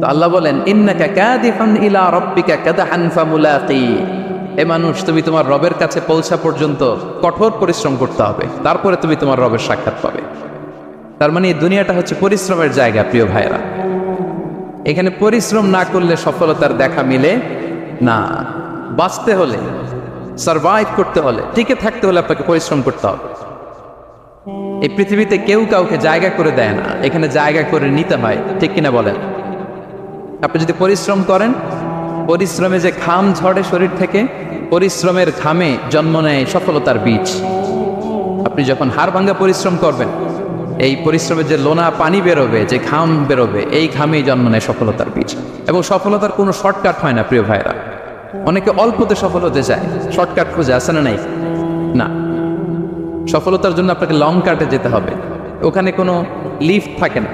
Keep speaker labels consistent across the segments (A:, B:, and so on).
A: তো আল্লাহ বলেন, ইন্নাকা কাদিহুন ইলা রাব্বিকা কাদহান ফামুলাকি। এ মানুষ, তুমি তোমার রবের কাছে পৌঁছা পর্যন্ত কঠোর পরিশ্রম করতে হবে, তারপরে তুমি তোমার রবের সাক্ষাৎ পাবে। তার মানে এই দুনিয়াটা হচ্ছে পরিশ্রমের জায়গা। প্রিয় ভাইরা, এখানে পরিশ্রম না করলে সফলতার দেখা মিলে না। বাঁচতে হলে, সারভাইভ করতে হলে, টিকে থাকতে হলে আপনাকে পরিশ্রম করতে হবে। এই পৃথিবীতে কেউ কাউকে জায়গা করে দেয় না, এখানে জায়গা করে নিতে হয়। ঠিক কিনা বলেন? আপনি যদি পরিশ্রম করেন, পরিশ্রমে যে ঘাম ঝরে শরীর থেকে, পরিশ্রমের ঘামে জন্ম নেয় সফলতার বীজ। আপনি যখন হাড় ভাঙ্গা পরিশ্রম করবেন, এই পরিশ্রমে যে লোনা পানি বেরোবে, যে ঘাম বেরোবে, এই ঘামেই জন্ম নেয় সফলতার বীজ। এবং সফলতার কোনো শর্টকাট হয় না প্রিয় ভাইরা। অনেকে অল্পতে সফল হতে চায়, শর্টকাট খুঁজে, আছে না নাই? না, সফলতার জন্য আপনাকে লং কাটে যেতে হবে। ওখানে কোনো লিফট থাকে না,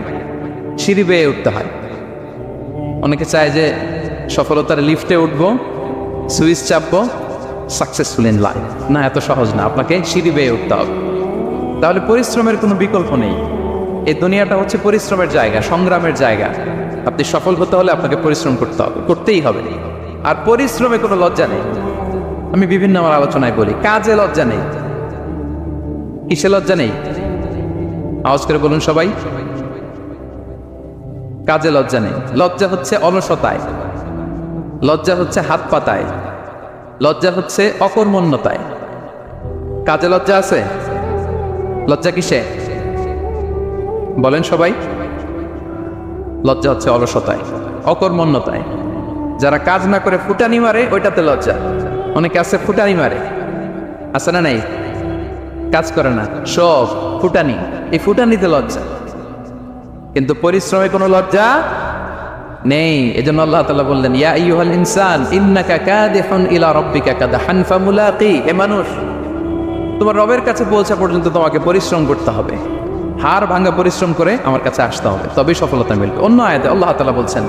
A: সিঁড়ি বেয়ে উঠতে হয়। অনেকে চায় যে সফলতার লিফটে উঠবো, সুইচ চাপবো, সাকসেসফুল ইন লাইফ। না, এত সহজ না, আপনাকে সিঁড়ি বেয়ে উঠতে হবে। তাহলে পরিশ্রমের কোনো বিকল্প নেই। এই দুনিয়াটা হচ্ছে পরিশ্রমের জায়গা, সংগ্রামের জায়গা। আপনি সফল হতে হলে আপনাকে পরিশ্রম করতে হবে, করতেই হবে। আর পরিশ্রমে কোনো লজ্জা নেই। আমি বিভিন্ন আমার আলোচনায় বলি, কাজে লজ্জা নেই। কিসে লজ্জা নেই? আওয়াজ করে বলুন সবাই। কাজে লজ্জা নেই। লজ্জা হচ্ছে অলসতায়, লজ্জা হচ্ছে হাত পাতায়, লজ্জা হচ্ছে অকর্মণ্যতায়। কাজে লজ্জা আছে? লজ্জা কিসে? বলেন সবাই। লজ্জা হচ্ছে অলসতায়, অকর্মণ্যতায়। যারা কাজ না করে ফুটানি মারে, ওইটাতে লজ্জা। অনেকে আছে ফুটানি মারে, আছে না নাই? কাজ করে না, সব ফুটানি। এই ফুটানিতে লজ্জা, কিন্তু পরিশ্রমে কোনো লজ্জা নেই। এজন্য আল্লাহ তাআলা বললেন, ইয়া আইয়ুহাল ইনসান ইন্নাকা কাদিহুন ইলা রাব্বিকা কাদহান ফামুলাকি। হে মানুষ, তোমার রবের কাছে পৌঁছা পর্যন্ত তোমাকে পরিশ্রম করতে হবে। হাড় ভাঙা পরিশ্রম করে আমার কাছে আসতে হবে, তবেই সফলতা মিলবে। অন্য আয়াতে আল্লাহ তাআলা বলছেন,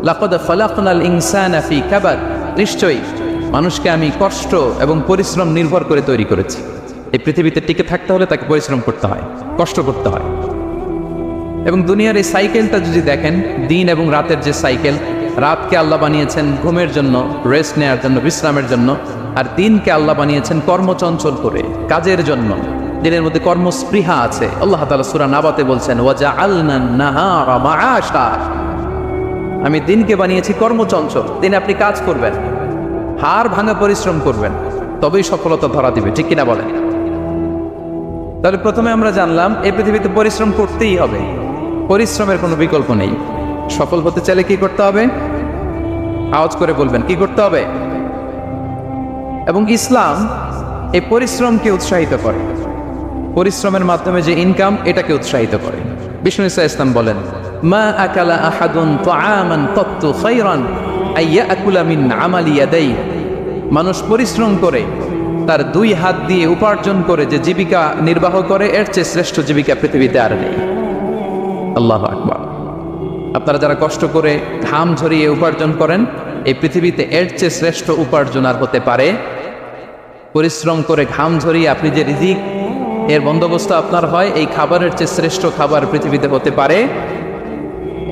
A: লাকাদ খালাকনাল ইনসানা ফি কাবাদ। নিশ্চয়ই মানুষকে আমি কষ্ট এবং পরিশ্রম নির্ভর করে তৈরি করেছি। এই পৃথিবীতে টিকে থাকতে হলে তাকে পরিশ্রম করতে হয়, কষ্ট করতে হয়। এবং দুনিয়ার এই সাইকেলটা যদি দেখেন, দিন এবং রাতের যে সাইকেল, রাতকে আল্লাহ বানিয়েছেন ঘুমের জন্য, রেস্ট নেওয়ার জন্য, বিশ্রামের জন্য। আর দিনকে আল্লাহ বানিয়েছেন কর্মচঞ্চল করে, কাজের জন্য। দিনের মধ্যে কর্মস্পৃহা আছে। আল্লাহ তাআলা সূরা নাবাতে বলছেন, ওয়াজআলনান নাহারা মাআশা। আমি দিনকে বানিয়েছি কর্মচঞ্চল। দিনে আপনি কাজ করবেন, হাড় ভাঙা পরিশ্রম করবেন, তবেই সফলতা ধরা দিবে। ঠিক কিনা বলেন? তাহলে প্রথমে আমরা জানলাম, এই পৃথিবীতে পরিশ্রম করতেই হবে, পরিশ্রমের কোনো বিকল্প নেই। সফল হতে চাইলে কি করতে হবে? আওয়াজ করে বলবেন, কি করতে হবে? এবং ইসলাম এই পরিশ্রমকে উৎসাহিত করে। পরিশ্রমের মাধ্যমে যে ইনকাম, এটাকে উৎসাহিত করে। বিষ্ণু ঈসা ইসলাম বলেন, মা আকালা আহাদুন তাআমান কাত্তু খায়রান আইয়াকুলা মিন আমালি ইয়াদাই। মানুষ পরিশ্রম করে, তার দুই হাত দিয়ে উপার্জন করে যে জীবিকা নির্বাহ করে, এর চেয়ে শ্রেষ্ঠ জীবিকা পৃথিবীতে আর নেই। আল্লাহু আকবার। আপনারা যারা কষ্ট করে ঘাম ঝরিয়ে উপার্জন করেন, এই পৃথিবীতে এর চেয়ে শ্রেষ্ঠ উপার্জন আর হতে পারে? পরিশ্রম করে ঘাম ঝরিয়ে আপনি যে রিজিক এর বন্দোবস্ত আপনার হয়, এই খাবারের চেয়ে শ্রেষ্ঠ খাবার পৃথিবীতে হতে পারে?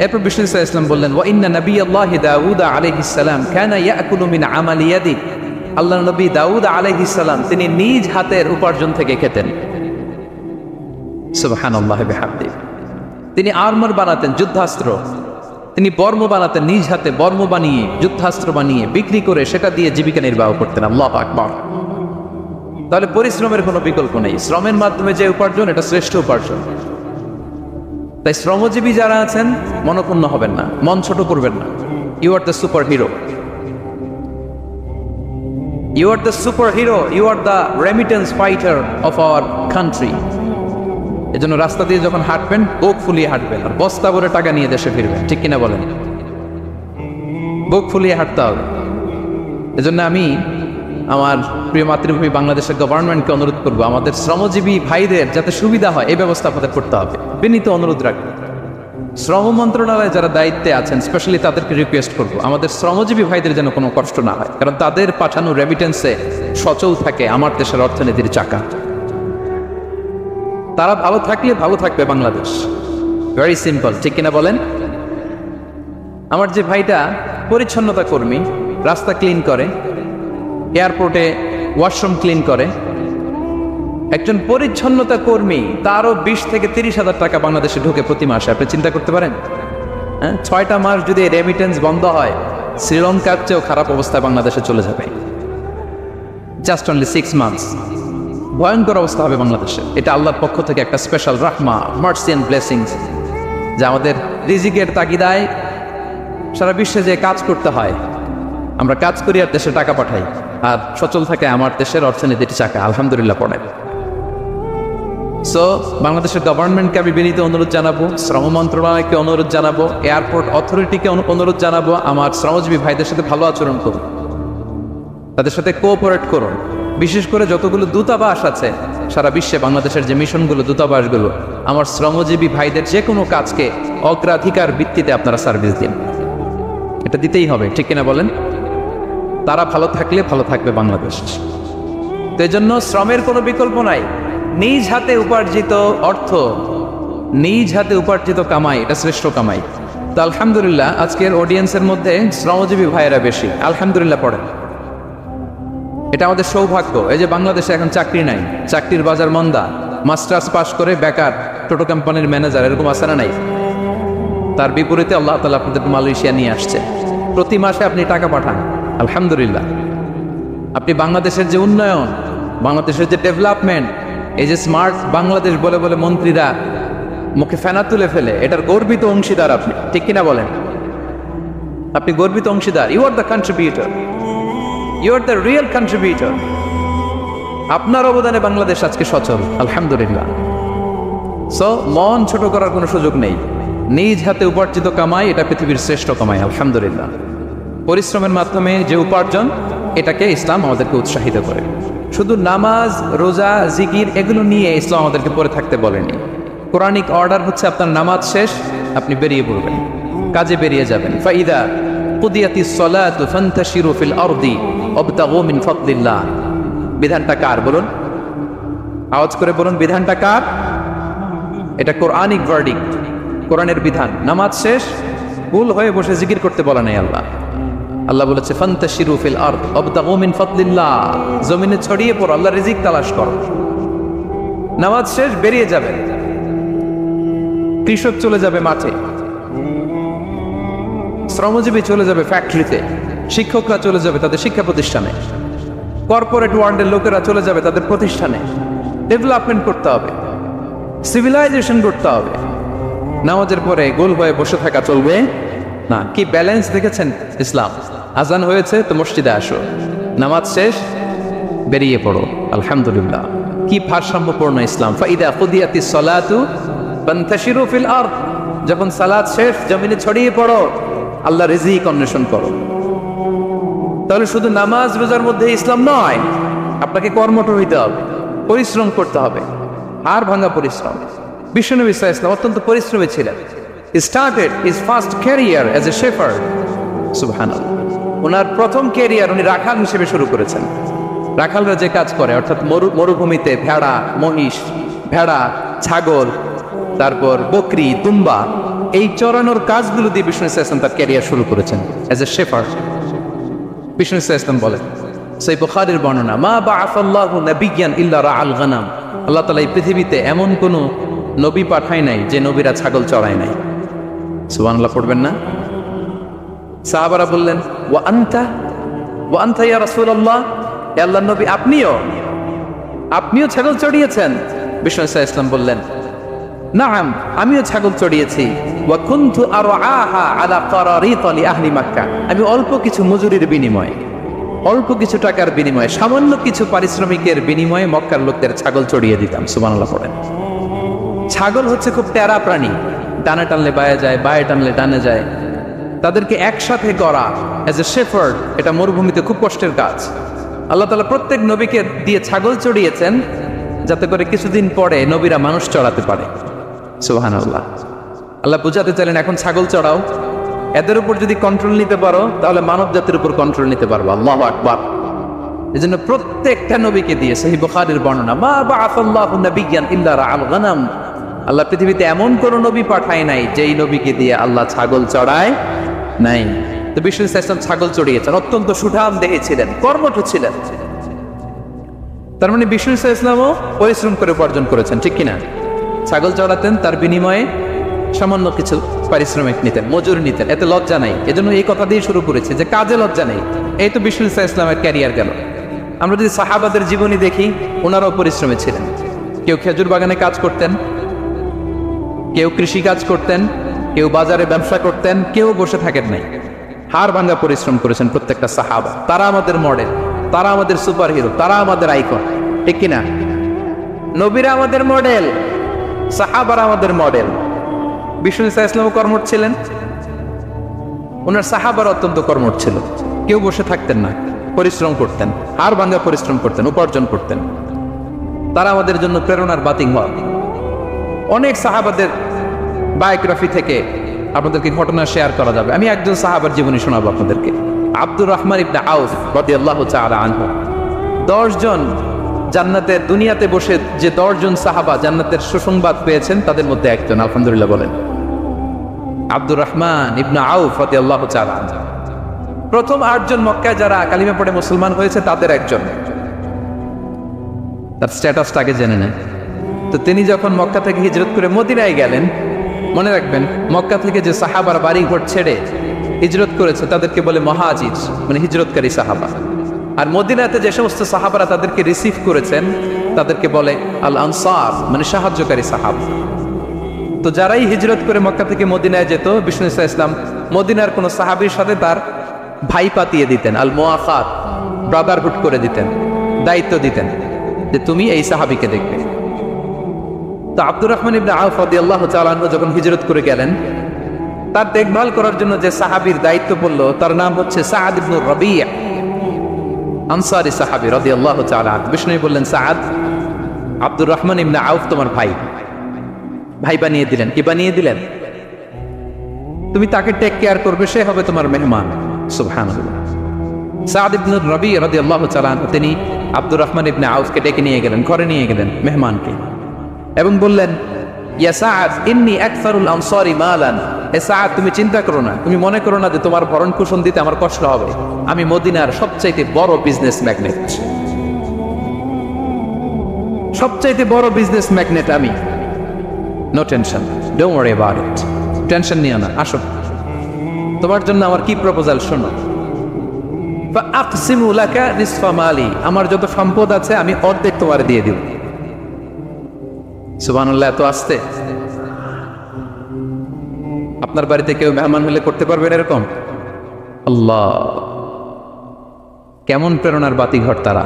A: এরপর বিষ্ণু ঈসা ইসলাম বললেন, ওয়া ইন্না নাবিয়াল্লাহি দাউদ আলাইহিস সালাম কানা ইয়াকুলু মিন আমালি ইয়াদি। আল্লাহর নবী দাউদ আলাইহিস সালাম তিনি নিজ হাতের উপার্জন থেকে খেতেন। সুবহানাল্লাহি ওয়া বিহামদিহি। তিনি আর্মার বানাতেন, যুদ্ধাস্ত্র। তিনি বর্ম বানাতেন, নিজ হাতে বর্ম বানিয়ে, যুদ্ধাস্ত্র বানিয়ে বিক্রি করে সেটা দিয়ে জীবিকা নির্বাহ করতেন। আল্লাহু আকবার। তাহলে পরিশ্রমের কোনো বিকল্প নেই। শ্রমের মাধ্যমে যে উপার্জন, এটা শ্রেষ্ঠ উপার্জন। তাই শ্রমজীবী যারা আছেন, মনক্ষুণ্ণ হবেন না, মন ছোট করবেন না। You are the superhero, you are the superhero, you are the remittance fighter of our country. এজন্য রাস্তা দিয়ে যখন হাঁটবেন, বুক ফুলিয়ে হাঁটবেন, আর বস্তা ভরে টাকা নিয়ে দেশে ফিরবেন। ঠিক কিনা বলেন? বুক ফুলিয়ে হাঁটতে হবে। এজন্য আমি আমার প্রিয় মাতৃভূমি বাংলাদেশের গভর্নমেন্টকে অনুরোধ করবো, আমাদের শ্রমজীবী ভাইদের যাতে সুবিধা হয়, এই ব্যবস্থা আপনাদের করতে হবে। বিনীত অনুরোধ রাখবো। শ্রম মন্ত্রণালয়ে যারা দায়িত্বে আছেন, স্পেশালি তাদেরকে রিকোয়েস্ট করবো, আমাদের শ্রমজীবী ভাইদের যেন কোনো কষ্ট না হয়। কারণ তাদের পাঠানো রেমিটেন্সে সচল থাকে আমার দেশের অর্থনীতির চাকা। তারা ভালো থাকলে ভালো থাকবে বাংলাদেশ। Very simple. ঠিক কিনা বলেন? আমার যে ভাইটা পরিচ্ছন্নতা কর্মী, রাস্তা ক্লিন করে, এয়ারপোর্টে ওয়াশরুম ক্লিন করে, একজন পরিচ্ছন্নতা কর্মী, তারও 20 থেকে 30 হাজার টাকা বাংলাদেশে ঢুকে প্রতি মাসে। আপনি চিন্তা করতে পারেন? হ্যাঁ, 6টা মাস যদি রেমিটেন্স বন্ধ হয়, শ্রীলঙ্কার চেয়েও খারাপ অবস্থায় বাংলাদেশে চলে যাবে। Just only 6 months. ভয়ঙ্কর অবস্থা হবে বাংলাদেশে। এটা আল্লাহর পক্ষ থেকে একটা স্পেশাল রাহমা, মার্সি অ্যান্ড ব্লেসিংস, যা আমাদের রিজিকের তাগিদায় সারা বিশ্বে যে কাজ করতে হয়, আমরা কাজ করি আর দেশে টাকা পাঠাই, আর সচল থাকে আমার দেশের অর্থনীতির চাকা, আলহামদুলিল্লাহ পড়ে। সো বাংলাদেশের গভর্নমেন্টকে আমি বিনীত অনুরোধ জানাবো, শ্রম মন্ত্রণালয়কে অনুরোধ জানাবো, এয়ারপোর্ট অথরিটিকে অনুরোধ জানাবো, আমার শ্রমজীবী ভাইদের সাথে ভালো আচরণ করুন, তাদের সাথে কোঅপারেট করুন। বিশেষ করে যতগুলো দূতাবাস আছে সারা বিশ্বে, বাংলাদেশের যে মিশনগুলো, দূতাবাসগুলো, আমার শ্রমজীবী ভাইদের যে কোনো কাজকে অগ্রাধিকার ভিত্তিতে আপনারা সার্ভিস দিন। এটা দিতেই হবে, ঠিক কিনা বলেন? তারা ভালো থাকলে ভালো থাকবে বাংলাদেশ। তো এই জন্য শ্রমের কোনো বিকল্প নাই। নিজ হাতে উপার্জিত অর্থ, নিজ হাতে উপার্জিত কামাই, এটা শ্রেষ্ঠ কামাই। তো আলহামদুলিল্লাহ আজকের অডিয়েন্সের মধ্যে শ্রমজীবী ভাইয়েরা বেশি, আলহামদুলিল্লাহ পড়েন। এটা আমাদের সৌভাগ্য। এই যে বাংলাদেশে এখন চাকরি নাই, চাকরির বাজার মন্দা, মাস্টার্স পাস করে বেকার টোটো কোম্পানির ম্যানেজার, এরকম আছে না নাই? তার বিপরীতে আল্লাহ তাআলা আপনাদের মালয়েশিয়া নিয়ে আসছে। প্রতি মাসে আপনি টাকা পাঠান, আলহামদুলিল্লাহ। আপনি বাংলাদেশের যে উন্নয়ন, বাংলাদেশের যে ডেভেলপমেন্ট, এই যে স্মার্ট বাংলাদেশ বলে বলে মন্ত্রীরা মুখে ফেনা তুলে ফেলে, এটার গর্বিত অংশীদার আপনি, ঠিক কিনা বলেন? আপনি গর্বিত অংশীদার। You are the contributor, you are the real contributor. আপনার অবদানে বাংলাদেশ আজকে সচল, আলহামদুলিল্লাহ। সো মন ছোট করার কোনো সুযোগ নেই। নিজ হাতে উপার্জিত কামাই, এটা পৃথিবীর শ্রেষ্ঠ কামাই, আলহামদুলিল্লাহ। পরিশ্রমের মাধ্যমে যে উপার্জন, এটাকে ইসলাম আমাদেরকে উৎসাহিত করে। শুধু নামাজ, রোজা, জিকির এগুলো নিয়ে ইসলাম আমাদেরকে পড়ে থাকতে বলেনি। কোরআনিক অর্ডার হচ্ছে আপনার নামাজ শেষ, আপনি বেরিয়ে পড়বেন, কাজে বেরিয়ে যাবেন। ফাইদা কুদিয়াতিস সালাতু ফান্তাশিরু ফিল আরদি ওয়াবতাগু মিন ফাদলিল্লাহ। বিধানটা কার বলুন? আওয়াজ করে বলুন, বিধানটা কার? এটা কোরআনিক ভার্ডিক্ট, কোরআনের বিধান। নামাজ শেষ, ভুল হয়ে বসে জিকির করতে বলা নাই আল্লাহ। আল্লাহ বলেছে ফান্তাশিরু ফিল আরদ ওয়াবতাগু মিন ফাদলিল্লাহ, জমিনে ছড়িয়ে পড়ো, আল্লাহর রিজিক তালাশ করো। নামাজ শেষ, বেরিয়ে যাবেন। কৃষক চলে যাবে মাঠে, শ্রমজীবী চলে যাবে ফ্যাক্টরিতে, শিক্ষকরা চলে যাবে তাদের শিক্ষা প্রতিষ্ঠানে, কর্পোরেট ওয়ার্ল্ডের লোকেরা চলে যাবে তাদের প্রতিষ্ঠানে। ডেভেলপমেন্ট করতে হবে, সিভিলাইজেশন করতে হবে। নামাজের পরে গোল হয়ে বসে থাকা চলবে না। কি ব্যালেন্স দেখেছেন ইসলাম? আজান হয়েছে তো মসজিদে আসো, নামাজ শেষ বেরিয়ে পড়ো, আলহামদুলিল্লাহ। কি ভারসাম্যপূর্ণ ইসলাম। ফাইদা কুদিয়াতিস সালাতু ফান্তাশিরু ফিল আরদ, যখন সালাত শেষ জমিনে ছড়িয়ে পড়ো, আল্লাহ রিজিক অন্বেষণ করো। তাহলে শুধু নামাজ রোজার মধ্যে ইসলাম নয়, আপনাকে কর্মঠ হইতে হবে, পরিশ্রম করতে হবে, হাড় ভাঙা পরিশ্রম। বিশ্বনবী সাল্লাল্লাহু আলাইহি ওয়াসাল্লাম অত্যন্ত পরিশ্রমী ছিলেন। He started his first career as a shepherd, সুবহানাল্লাহ। ওনার প্রথম ক্যারিয়ার উনি রাখাল হিসেবে শুরু করেছেন। রাখালরা যে কাজ করে, অর্থাৎ মরুভূমিতে ভেড়া, মহিষ, ভেড়া, ছাগল, তারপর বকরি, দুম্বা, এই চরানোর কাজগুলো দিয়ে বিষ্ণু ইসলাম তার ক্যারিয়ার শুরু করেছেন as a shepherd. Vishnu Islam বলেন, সেই বুখারীর বর্ণনা, মা বাআসাল্লাহু নাবিয়্যান ইল্লা রাআল গানাম, আল্লাহ তাআলা এই পৃথিবীতে এমন কোন নবী পাঠায় নাই যে নবীরা ছাগল চড়ায় নাই। সুবহানাল্লাহ পড়বেন না? সাহাবারা বললেন, ওয়া আনতা ইয়া রাসূলুল্লাহ, হে আল্লাহর নবী আপনিও ছাগল চড়িয়েছেন? বিষ্ণু ইসলাম বললেন, নাআম, আমিও ছাগল চড়িয়েছি। ওয়া কুনতু আরআহা আলা কারারিত লি আহলি মক্কা, আমি অল্প কিছু মজুরির বিনিময়ে, অল্প কিছু টাকার বিনিময়ে, সামান্য কিছু পারিশ্রমিকের বিনিময়ে মক্কার লোকদের ছাগল চড়িয়ে দিতাম। সুবহানাল্লাহ পড়েন। ছাগল হচ্ছে খুব টেরা প্রাণী, ডানে টানলে বায়ে যায়, বায়ে টানলে ডানে যায়। তাদেরকে একসাথে করা এজ এ শেফার্ড, এটা মরুভূমিতে খুব কষ্টের কাজ। আল্লাহ তাআলা প্রত্যেক নবীকে দিয়ে ছাগল চড়িয়েছেন, যাতে করে কিছুদিন পরে নবীরা মানুষ চড়াতে পারে। সুবহানাল্লাহ। আল্লাহ বুঝাতে চাইলেন, এখন ছাগল চড়াও, এদের উপর যদি কন্ট্রোল নিতে পারো তাহলে মানব জাতির উপর কন্ট্রোল নিতে পারবো। আল্লাহু আকবার। এজন্য প্রত্যেকটা নবীকে দিয়ে, সহিহ বুখারীর বর্ণনা, মা বাআসাল্লাহু নাবিয়্যান ইল্লা রাআল গানাম, আল্লাহ পৃথিবীতে এমন কোন নবী পাঠায় নাই যেই নবীকে দিয়ে আল্লাহ ছাগল চড়ায় নাই। তো বিষ্ণু ইসলাম ছাগল চড়িয়েছেন, অত্যন্ত সুঠাম দেহে ছিলেন, কর্মঠ ছিলেন। তার মানে বিষ্ণু ইসলামও পরিশ্রম করে উপার্জন করেছেন, ঠিক কিনা? ছাগল চড়াতেন, তার বিনিময়ে সামান্য কিছু পারিশ্রমিক নিতেন, মজুরি নিতেন, এতে লজ্জা নাই। এজন্য এই কথা দিয়ে শুরু করেছে যে কাজে লজ্জা নেই। এই তো বিষ্ণু ইসলামের ক্যারিয়ার গেল। আমরা যদি সাহাবাদের জীবনী দেখি, ওনারাও পরিশ্রমী ছিলেন। কেউ খেজুর বাগানে কাজ করতেন, কেউ কৃষি কাজ করতেন, কেউ বাজারে ব্যবসা করতেন, কেউ বসে থাকেন নাই। হাড় ভাঙা পরিশ্রম করেছেন প্রত্যেকটা সাহাবা। তারা আমাদের মডেল, তারা আমাদের সুপার হিরো, তারা আমাদের আইকন, ঠিক কিনা? নবীরা আমাদের মডেল, সাহাবারা আমাদের মডেল। বিষ্ণু ইসলাম কর্মঠ ছিলেন, ওনার সাহাবার অত্যন্ত কর্মঠ ছিল। কেউ বসে থাকতেন না, পরিশ্রম করতেন, হাড় ভাঙা পরিশ্রম করতেন, উপার্জন করতেন। তারা আমাদের জন্য প্রেরণার বাতিক হন। অনেক সাহাবাদের বায়োগ্রাফি থেকে আপনাদেরকে ঘটনা শেয়ার করা যাবে। আমি একজন সাহাবার জীবনী শোনাবো আপনাদেরকে। আব্দুর রহমান ইবনে আউফ রাদিয়াল্লাহু তাআলা আনহু। 10 জন জান্নাতের, দুনিয়াতে বসে যে 10 জন সাহাবা জান্নাতের সুসংবাদ পেয়েছেন, তাদের মধ্যে একজন, আলহামদুলিল্লাহ বলেন। আব্দুর রহমান ইবনে আউফ রাদিয়াল্লাহু তাআলা আনহু প্রথম 8 জন মক্কায় যারা কালিমা পড়ে মুসলমান হয়েছে তাদের একজন। তার স্ট্যাটাসটা আগে জেনে নেন। তো তিনি যখন মক্কা থেকে হিজরত করে মদিনায় গেলেন, মনে রাখবেন মক্কা থেকে যে সাহাবার বাড়ি ঘর ছেড়ে হিজরত করেছে তাদেরকে বলে মহাজির, মানে হিজরতকারী সাহাবা। আর মদিনাতে যে সমস্ত সাহাবারা তাদেরকে রিসিভ করেছেন তাদেরকে বলে আল আনসার, মানে সাহায্যকারী সাহাবা। তো যারাই হিজরত করে মক্কা থেকে মদিনায় যেত, বিষ্ণু ইসলাম মদিনার কোন সাহাবীর সাথে তার ভাই পাতিয়ে দিতেন, আল মুআখাত, ব্রাদারহুড করে দিতেন, দায়িত্ব দিতেন যে তুমি এই সাহাবীকে দেখবে। তো আব্দুর রহমান ইবনে আউফ রাদিয়াল্লাহু তাআলা আনহু যখন হিজরত করে গেলেন, তার দেখভাল করার জন্য যে সাহাবীর দায়িত্ব পড়ল তার নাম হচ্ছে সাআদ ইবনে রাবী', আনসারী সাহাবী রাদিয়াল্লাহু তাআলা আনহু। বিষ্ণু বললেন, সাআদ, আব্দুর রহমান ইবনে আউফ তোমার ভাই, ভাই বানিয়ে দিলেন। কি বানিয়ে দিলেন? তুমি তাকে টেক কেয়ার করবে, সে হবে তোমার মেহমান। সুবহানাল্লাহ। সাআদ ইবনে রাবী' রাদিয়াল্লাহু তাআলা আনহু তিনি আব্দুর রহমান ইবনে আউফকে ডেকে নিয়ে গেলেন, ঘরে নিয়ে গেলেন মেহমানকে, এবং বললেন, ইয়া সাআদ ইন্নী আকসারুল আনসারি মালান। হে সাআদ, তুমি চিন্তা করো না, তুমি মনে করো না যে তোমার ভরণ পোষণ দিতে আমার কষ্ট হবে। আমি মদিনার সবচাইতে বড় বিজনেস ম্যাগনেট, সবচাইতে বড় বিজনেস ম্যাগনেট আমি। No tension, don't worry about it. Tension নিও না, আসো, তোমার জন্য আমার কি প্রপোজাল শোনো। ফাআকসিমু লাকা নিসফা মালি, আমার যত সম্পদ আছে আমি অর্ধেক তোমার দিয়ে দিব। সুবহানাল্লাহ। এত আসতে আপনার বাড়িতে কেউ মেহমান হলে করতে পারবেন এরকম? আল্লাহ, কেমন প্রেরণার বাতিঘর তারা।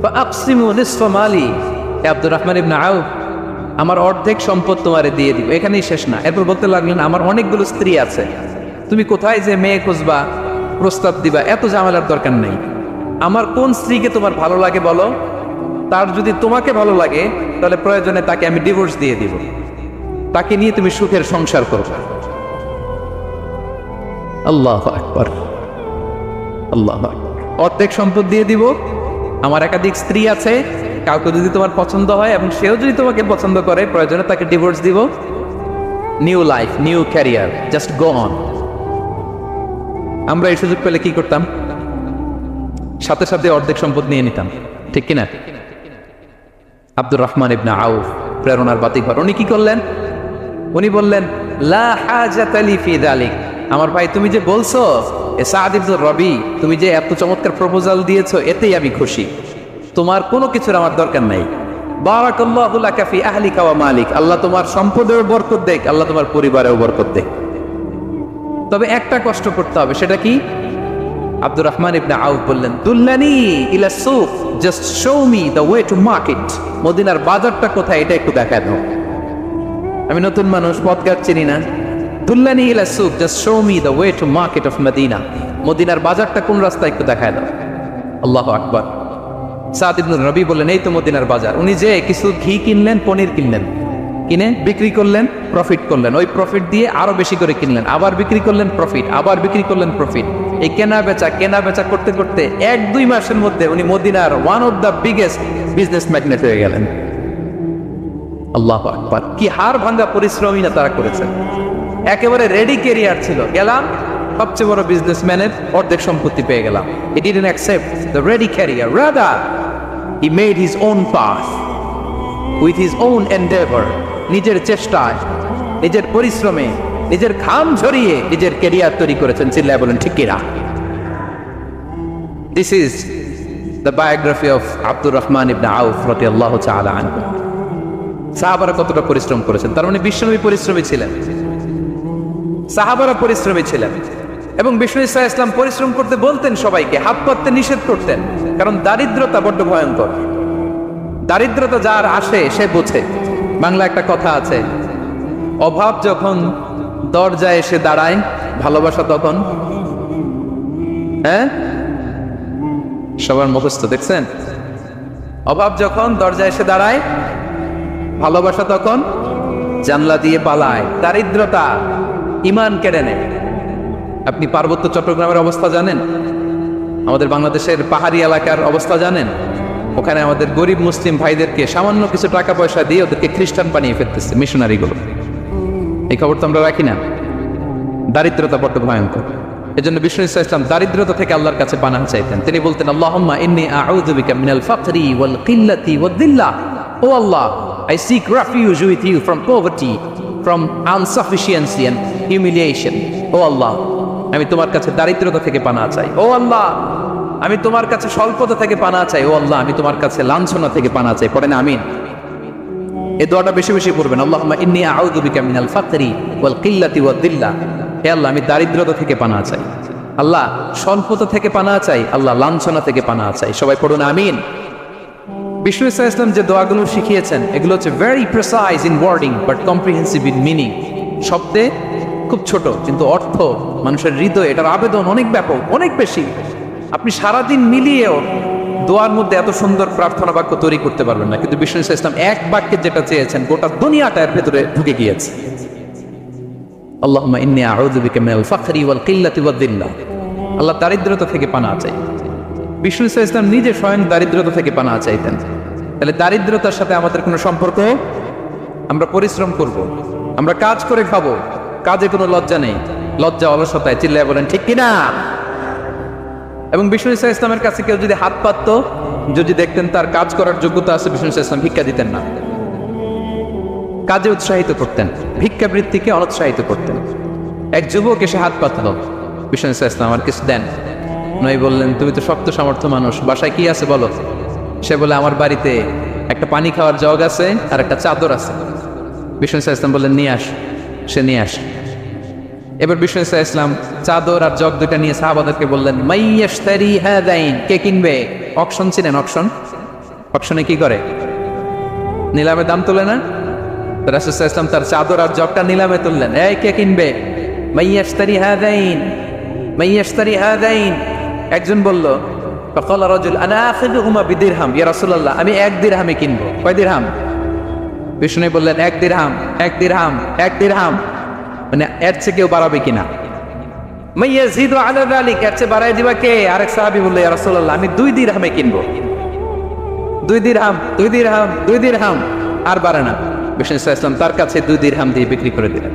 A: ফাআকসিমু নিসফা মালি, আব্দুর রহমান ইবনে আউফ, আমার অর্ধেক সম্পদ তোমারে দিয়ে দিব। এখানেই শেষ না, এরপর বলতে লাগলেন, আমার অনেকগুলো স্ত্রী আছে, তুমি কোথায় যে মেয়ে খুঁজবা, প্রস্তাব দিবা, এত ঝামেলার দরকার নেই। আমার কোন স্ত্রীকে তোমার ভালো লাগে বলো, তার যদি তোমাকে ভালো লাগে তাহলে প্রয়োজনে তাকে আমি ডিভোর্স দিয়ে দিব, তাকে নিয়ে তুমি সুখের সংসার করবে। আল্লাহু আকবার, আল্লাহু আকবার। অর্ধেক সম্পদ দিয়ে দিব, আমার একাধিক স্ত্রী আছে, কাউকে যদি তোমার পছন্দ হয় এবং সেও যদি তোমাকে পছন্দ করে, প্রয়োজনে তাকে ডিভোর্স দিব। New life, new career, just go on. আমরা এই সুযোগ পেলে কি করতাম? সাথে সাথে অর্ধেক সম্পদ নিয়ে নিতাম, ঠিক কিনা? আব্দুর রহমান ইবনে আউফ প্রেরণার বাতিঘর। উনি কি করলেন? উনি বললেন, লা হাজাতা লি ফি যালিক। আমার ভাই, তুমি যে বলছো, এ সাআদ ইবনে রাবী, তুমি যে এত চমৎকার প্রপোজাল দিয়েছো, এতেই আমি খুশি। তোমার কোনো কিছুর আমার দরকার নাই। বারাকাল্লাহু লাকা ফি আহলিকা ওয়া মালিক, আল্লাহ তোমার সম্পদেও বরকত দেখ, আল্লাহ তোমার পরিবারেও বরকত দেখ। তবে একটা কষ্ট করতে হবে, সেটা কি? আব্দুর রহমান ইবনে আউফ বললেন, দুল্লানি ইলা সুক, just show me the way to market. মদিনার বাজারটা কোথায় এটা একটু দেখায় দাও। আমি নতুন মানুষ, পথঘাট চিনি না। দুল্লানি ইলা সুক, just show me the way to market of Medina. মদিনার বাজারটা কোন রাস্তা একটু দেখায় দাও। আল্লাহু আকবার। সাআদ ইবনে রাবী বললেন, এই তো মদিনার বাজার। উনি যে কিছু ঘি কিনলেন, পনির কিনলেন, কিনে বিক্রি করলেন, প্রফিট করলেন। ওই প্রফিট দিয়ে আরো বেশি করে কিনলেন, আবার বিক্রি করলেন, প্রফিট, আবার বিক্রি করলেন, প্রফিট। এই কেনা বেচা করতে করতে 1-2 মাসের মধ্যে উনি মদিনার one of the biggest business magnate হয়ে গেলেন। আল্লাহু আকবার। কি হাড় ভাঙা পরিশ্রমী না তারা করেছেন। একেবারে রেডি ক্যারিয়ার ছিল, গেলাম সবচেয়ে বড় বিজনেসম্যানের অর্ধেক সম্পত্তি পেয়ে গেলাম। He didn't accept the ready career. Rather, he made his own path with his own endeavor. নিজের চেষ্টায়, নিজের পরিশ্রমে, নিজের ঘাম ঝরিয়ে নিজের ক্যারিয়ার তৈরি করেছেন। চিল্লায় বলেন ঠিক কিনা? This is the biography of Abdul Rahman ibn Auf radiyallahu ta'ala anhu. সাহাবারা কতটা পরিশ্রম করেছেন, তার মানে বিশ্বনবী পরিশ্রমী ছিলেন, সাহাবারা পরিশ্রমী ছিলেন। এবং বিষ্ণু ইসা ইসলাম পরিশ্রম করতে বলতেন সবাইকে, হাত পাততে নিষেধ করতেন, কারণ দারিদ্রতা বড্ড ভয়ঙ্কর। দারিদ্রতা যার আসে সে বোঝে। বাংলা একটা কথা আছে, অভাব যখন দরজায় এসে দাঁড়ায়, ভালোবাসা তখন। হ্যাঁ, সবার মুখস্থ দেখছেন? অভাব যখন দরজায় এসে দাঁড়ায়, ভালোবাসা তখন জানলা দিয়ে পালায়। দারিদ্রতা ঈমান কেড়ে নেয়। আপনি পার্বত্য চট্টগ্রামের অবস্থা জানেন? আমাদের বাংলাদেশের পাহাড়ি এলাকার অবস্থা জানেন? ওখানে আমাদের গরিব মুসলিম ভাইদেরকে সামান্য কিছু টাকা পয়সা দিয়ে ওদেরকে খ্রিস্টান বানিয়ে ফেলতেছে মিশনারিগুলো। এই খবর তো আমরা রাখি না। দারিদ্রতা বড্ড ভয়ঙ্কর। এজন্য বিষ্ণু ইসলাম দারিদ্রতা থেকে আল্লাহর কাছে পানাহ চাইতেন। তিনি বলতেন, আল্লাহুম্মা ইন্নী আউযু বিকা মিনাল ফাকরি ওয়াল কিল্লাতি ওয়াদ-দিল্লা। ও আল্লাহ, I seek refuge with you from poverty, from insufficiency and humiliation. ও আল্লাহ, আমি তোমার কাছে দারিদ্রতা থেকে পানাহ চাই। ও আল্লাহ, আমি তোমার কাছে স্বল্পতা থেকে পানাহ চাই। ও আল্লাহ, আমি তোমার কাছে লাঞ্ছনা থেকে পানাহ চাই। পড়েন আমিন। এই দোয়াটা বেশি বেশি পড়বেন। আল্লাহুম্মা ইন্নী আউযু বিকা মিনাল ফাকরি ওয়াল কিল্লাতি ওয়াদ-দিল্লা। হে আল্লাহ, আমি দারিদ্রতা থেকে পানাহ চাই। আল্লাহ, স্বল্পতা থেকে পানাহ চাই। আল্লাহ, লাঞ্ছনা থেকে পানাহ চাই। সবাই পড়ুন আমিন। বিষ্ণু ইসা ইসলাম যে দোয়াগুলো শিখিয়েছেন, এগুলো হচ্ছে very precise in wording but comprehensive in meaning. শব্দে খুব ছোট, কিন্তু অর্থ মানুষের হৃদয়ে এটার আবেদন অনেক ব্যাপক, অনেক বেশি। আপনি সারাদিন মিলিয়েও দোয়ার মধ্যে এত সুন্দর প্রার্থনা বাক্য তৈরি করতে পারবেন না, কিন্তু বিষ্ণু ইসা ইসলাম এক বাক্যে যেটা চেয়েছেন গোটা দুনিয়াটা এর ভেতরে ঢুকে গিয়েছে। আল্লাহুম্মা ইন্নী আউযু বিকা মিনাল ফাকরি ওয়াল কিল্লাতি ওয়াদ-দিল্লা। আল্লাহ, দারিদ্রতা থেকে পানাহ চাই। বিষ্ণু ইসা ইসলাম নিজে স্বয়ং দারিদ্রতা থেকে পানাহ চাইতেন। তাহলে দারিদ্রতার সাথে আমাদের কোনো সম্পর্ক? আমরা পরিশ্রম করব, আমরা কাজ করে খাবো, কাজে কোনো লজ্জা নেই। লজ্জা অলসতায়। চিল্লায় বলেন ঠিক কিনা? এবং বিষ্ণু ইসা ইসলামের কাছে কেউ যদি হাত পাততো, যদি দেখতেন তার কাজ করার যোগ্যতা আছে, বিষ্ণু ইসা ইসলাম ভিক্ষা দিতেন না, কাজে উৎসাহিত করতেন, ভিক্ষাবৃত্তিকে অনুৎসাহিত করতেন। এক যুবক এসে হাত পাতল, বিষ্ণু ইসা ইসলাম আমার কিছু দেন। নয় বললেন, তুমি তো শক্ত সামর্থ্য মানুষ, বাসায় কি আছে বলো? সে বলে, আমার বাড়িতে একটা পানি খাওয়ার জগ আছে আর একটা চাদর আছে। বিষ্ণু ইসা ইসলাম বললেন, নিয়ে আস। সে নিয়ে আস। এবার বিষ্ণু ইসা ইসলাম চাদর আর জগ দুইটা নিয়ে সাহাবাদেরকে বললেন, মাইয়াশতারি হাদাইন, কে কিনবে? অকশন চিনেন? অকশন, অকশনে কি করে? নিলামে দাম তোলে না? রাসূল সাল্লাল্লাহু আলাইহি ওয়াসাল্লাম তার চাদর আর জগটা নিলামে তুললেন। এই কে কিনবে? মাইয়াশতারি হাদাইন, মাইয়াশতারি হাদাইন। একজন বলল, ফাকালা রাজুল আনা আখিযুহুমা বিদিরহাম, ইয়া রাসূলুল্লাহ, আমি 1 দিরহামে কিনবো। কয় দিরহাম? বিষ্ণু বললেন, 1 দিরহাম, 1 দিরহাম, 1 দিরহাম। মানে এর চেয়ে কেউ বাড়াবে কিনা? মাইয়াজিদু আলা যালিক, এর চেয়ে বাড়ায় দিবা কে? আরেক সাহাবী বলল, ইয়া রাসূলুল্লাহ, আমি 2 দিরহামে কিনবো। 2 দিরহাম, 2 দিরহাম, 2 দিরহাম। আর বাড়ে না। বিষ্ণু সাল্লাল্লাহু আলাইহি ওয়াসাল্লাম তার কাছে 2 দিরহাম দিয়ে বিক্রি করে দিলেন।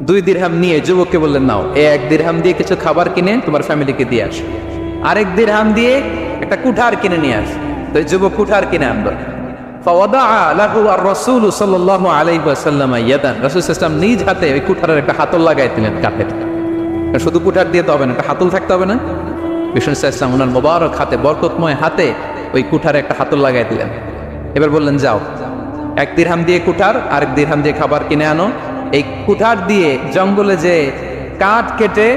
A: 2 দিরহাম নিয়ে যুবককে বললেন, নাও, এই 1 দিরহাম দিয়ে কিছু খাবার কিনে তোমার ফ্যামিলিকে দিয়ে আস। আরেক দিরহাম দিয়ে একটা কুঠার কিনে নিয়ে আস। তো যুবক কুঠার কিনে আনলো। ফাওয়াদাআ লাহু আর-রাসূল সাল্লাল্লাহু আলাইহি ওয়াসাল্লাম ইয়াদান। রাসূল সাল্লাল্লাহু আলাইহি ওয়াসাল্লাম নিজ হাতে ওই কুঠারের একটা হাতল লাগাই দিলেন কাঠের। শুধু কুঠার দিয়ে তো হবে না, একটা হাতল থাকতে হবে না? বিষ্ণু সাল্লাল্লাহু আলাইহি ওয়াসাল্লাম ওনার মোবারক হাতে, বরকতময় হাতে ওই কুঠারে একটা হাতল লাগাই দিলেন। এবার বললেন, যাও, 1 দিরহাম দিয়ে কুঠার, আরেক দিরহাম দিয়ে খাবার কিনে আনো। এই কুঠার দিয়ে জঙ্গলে যে কাঠ কেটে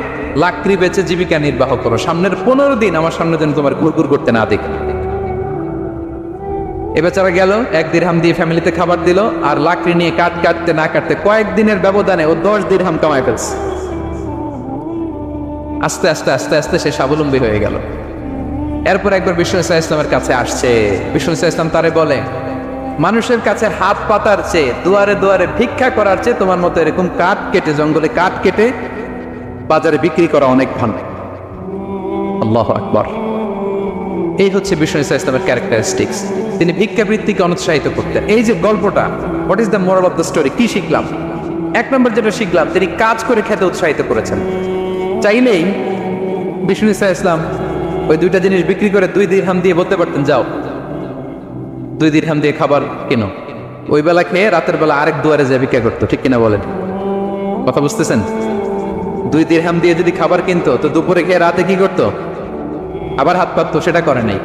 A: লাকড়ি বেচে জীবিকা নির্বাহ করো। সামনের 15 দিন আমার সামনে যেন তোমার ঘুরঘুর করতে না দেখে। এ বেচারা গেল, 1 দিরহাম দিয়ে ফ্যামিলিতে খাবার দিল, আর লাকড়ি নিয়ে কাঠ কাটতে না কাটতে কয়েকদিনের ব্যবধানে ও 10 দিরহাম কামাই ফেলছে। আস্তে আস্তে আস্তে আস্তে সে স্বাবলম্বী হয়ে গেল। এরপর একবার বিষ্ণু ইসলামের কাছে আসছে। বিষ্ণু ইসলাম তারে বলে, মানুষের কাছে হাত পাতার চেয়ে, দুয়ারে দুয়ারে ভিক্ষা করার চেয়ে তোমার মতো এরকম কাঠ কেটে, জঙ্গলে কাঠ কেটে বাজারে বিক্রি করা অনেক ভালো। আল্লাহু আকবার। এই হচ্ছে বিষ্ণু ইসলামের ক্যারেক্টারিস্টিক্স। তিনি ভিক্ষাবৃত্তিকে অনুৎসাহিত করতেন। এই যে গল্পটা, what is the moral of the story? কি শিখলাম? 1 নম্বর যেটা শিখলাম, তিনি কাজ করে খেতে উৎসাহিত করেছেন। চাইলেই বিষ্ণু ইসলাম ওই দুইটা জিনিস বিক্রি করে 2 দিরহাম দিয়ে বলতে পারতেন যাও 2 দিরহাম দিয়ে খাবার কেনো, ওই বেলা খেয়ে রাতের বেলা আরেক দুয়ারে যে ভিক্ষা করতো, ঠিক কিনা বলেন? কথা বুঝতেছেন? 2 দিরহাম দিয়ে যদি খাবার কিনতো তো দুপুরে খেয়ে রাতে কি করতো? আবার হাত পাততো। সেটা করে নাই,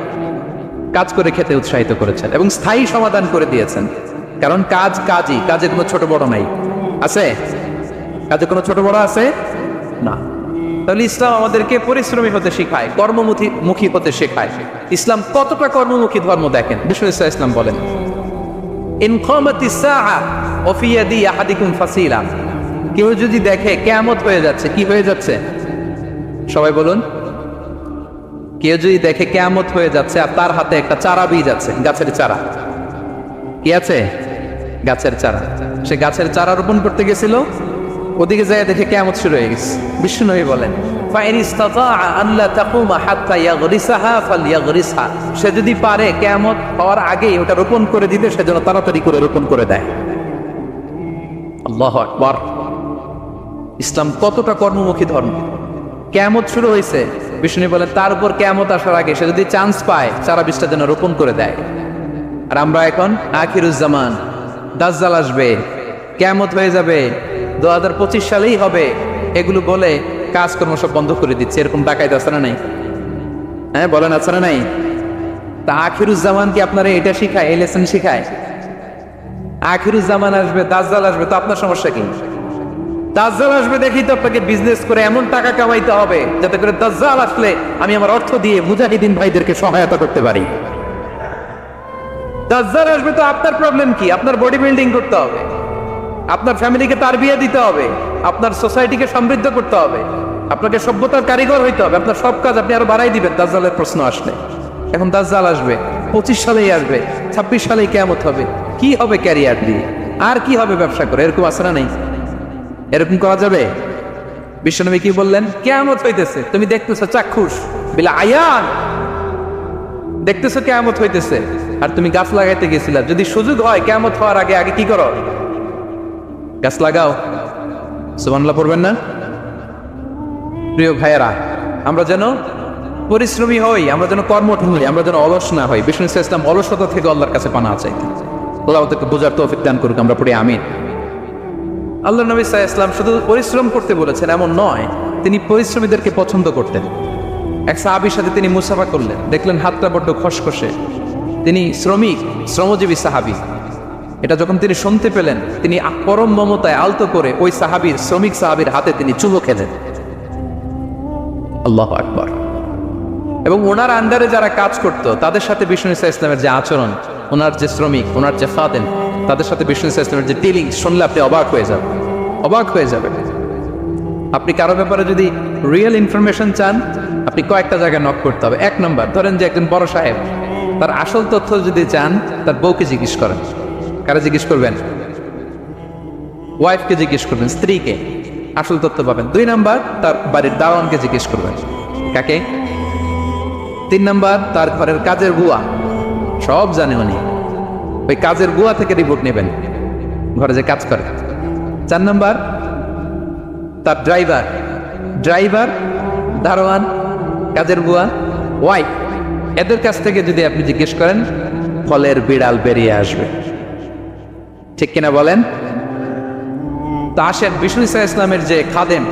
A: কাজ করে খেতে উৎসাহিত করেছেন এবং স্থায়ী সমাধান করে দিয়েছেন। কারণ কাজই, কাজে কোনো ছোট বড় নাই। আছে? কাজে কোনো ছোট বড় আছে না। তাহলে ইসলাম আমাদেরকে পরিশ্রমী হতে শেখায়, কর্মমুখী হতে শেখায়। ইসলাম কতটা কর্মমুখী ধর্ম দেখেন। বিষ্ণু ইসলাম বলেন, ইন কামাতিস সাআ ওয়া ফি ইয়াদি আহাদিকুম ফাসিলা। কেউ যদি দেখে কিয়ামত হয়ে যাচ্ছে, কি হয়ে যাচ্ছে? সবাই বলুন। কেউ যদি দেখে কিয়ামত হয়ে যাচ্ছে আর তার হাতে একটা চারা বীজ আছে, গাছের চারা। কি আছে? গাছের চারা। সে গাছের চারা রোপণ করতে গেছিল, ওদিকে যায় দেখে কিয়ামত শুরু হয়ে গেছে। বিষ্ণু বলেন, ফাইন ইসতাতাআ আন লা তাকুমা হাত্তা ইয়াগরিসাহা ফালইয়াগরিসহা। সে যদি পারে কিয়ামত হওয়ার আগেই ওটা রোপণ করে দিতে, সেজন্য তাড়াতাড়ি করে রোপণ করে দেয়। আল্লাহু আকবার। ইসলাম কতটা কর্মমুখী ধর্ম। কিয়ামত শুরু হয়েছে, বিষ্ণু বলেন তার উপর কিয়ামত আসার আগে সে যদি চান্স পায় চারা বীজটা যেন রোপণ করে দেয়। আর আমরা এখন আখিরুজ্জামান, দাজ্জাল আসবে, কিয়ামত হয়ে যাবে, 2025 সালেই হবে, এগুলো বলে কাজকর্ম সব বন্ধ করে দিচ্ছে। এরকম ডাকাইতে আছে না নাই? হ্যাঁ বলেন, আছে না নাই? তা আখিরুজ্জামান কি আপনারা এটা শিখায়, এই লেসন শিখায়? আখিরুজ্জামান আসবে, দাজ্জাল আসবে, তো আপনার সমস্যা কি? দাজ্জাল আসবে দেখি তো আপনাকে বিজনেস করে এমন টাকা কামাইতে হবে যাতে করে দাজ্জাল আসলে আমি আমার অর্থ দিয়ে মুজাহিদিন ভাইদেরকে সহায়তা করতে পারি। দাজ্জাল আসবে তো আপনার প্রবলেম কি? আপনার বডি বিল্ডিং করতে হবে, আপনার ফ্যামিলিকে তারবিয়া দিতে হবে, আপনার সোসাইটিকে সমৃদ্ধ করতে হবে, আপনাকে সভ্যতার কারিগর হইতে হবে। আপনার সব কাজ আপনি আরো বাড়াই দিবেন দাজ্জালের প্রশ্ন আসলে। এখন দাজ্জাল আসবে, 25 সালেই আসবে, 26 সালেই কিয়ামত হবে। কি হবে ক্যারিয়ার দিয়ে? আর কি হবে ব্যবসা করে? এরকম আছে না নাই? এরকম করা যাবে? বিশ্বনবী কি বললেন? কিয়ামত হইতেছে, তুমি দেখতেছো চাক্ষুষ বিলা আয়ান, দেখতেছো কিয়ামত হইতেছে, আর তুমি গাছ লাগাইতে গেছিলা। যদি সুযোগ হয় কিয়ামত হওয়ার আগে আগে কি করো? গাছ লাগাও। সুবহানাল্লাহ পড়বেন না? প্রিয় ভাইয়েরা, আমরা যেন পরিশ্রমী হই, আমরা যেন কর্মঠ হই, আমরা যেন অলস না হই। বিষ্ণু ইসলাম অলসতা থেকে আল্লাহর কাছে পানা চাই। আল্লাহ ওদেরকে বোঝার তৌফিক দান করুক, আমরা পড়ি আমিন। আল্লাহ নবী সাল্লাল্লাহু আলাইহি ওয়াসাল্লাম শুধু পরিশ্রম করতে বলেছেন এমন নয়, তিনি পরিশ্রমীদেরকে পছন্দ করতেন। এক সাহাবীর সাথে তিনি মুসাফা করলেন, দেখলেন হাতটা বড্ড খসখসে, তিনি শ্রমজীবী সাহাবী। এটা যখন তিনি শুনতে পেলেন, তিনি পরম মমতায় আলতো করে ওই শ্রমিক সাহাবীর হাতে তিনি চুমো খেলেন। আল্লাহু আকবার। এবং ওনার আন্ডারে যারা কাজ করত তাদের সাথে বিষ্ণু ইসলামের যে আচরণ, ওনার যে শ্রমিক, ওনার যে খাদেম, তাদের সাথে বিষ্ণু ইসলামের যে ডিলিং শুনলে আপনি অবাক হয়ে যাবেন। আপনি কারো ব্যাপারে যদি রিয়েল ইনফরমেশন চান, আপনি কয়েকটা জায়গায় নক করতে হবে। 1 নম্বর, ধরেন যে একজন বড় সাহেব, তার আসল তথ্য যদি চান তার বউকে জিজ্ঞেস করেন। কারা জিজ্ঞেস করবেন? ওয়াইফকে জিজ্ঞেস করবেন, স্ত্রীকে, আসল তথ্য পাবেন। 2 নম্বর, তার বাড়ির দারোয়ানকে জিজ্ঞেস করবেন। কাকে? 3 নম্বর, তার ঘরের কাজের বুয়া, সব জানে উনি, ওই কাজের বুয়া থেকে রিপোর্ট নেবেন, ঘরে যে কাজ করে। 4 নম্বর, তার ড্রাইভার, দারোয়ান, কাজের বুয়া, ওয়াইফ, এদের কাছ থেকে যদি আপনি জিজ্ঞেস করেন, ফলের বিড়াল বেরিয়ে আসবে। ঠিক কিনা বলেন? তা আসেন বিষ্ণু ইসলামের যে খাদেম,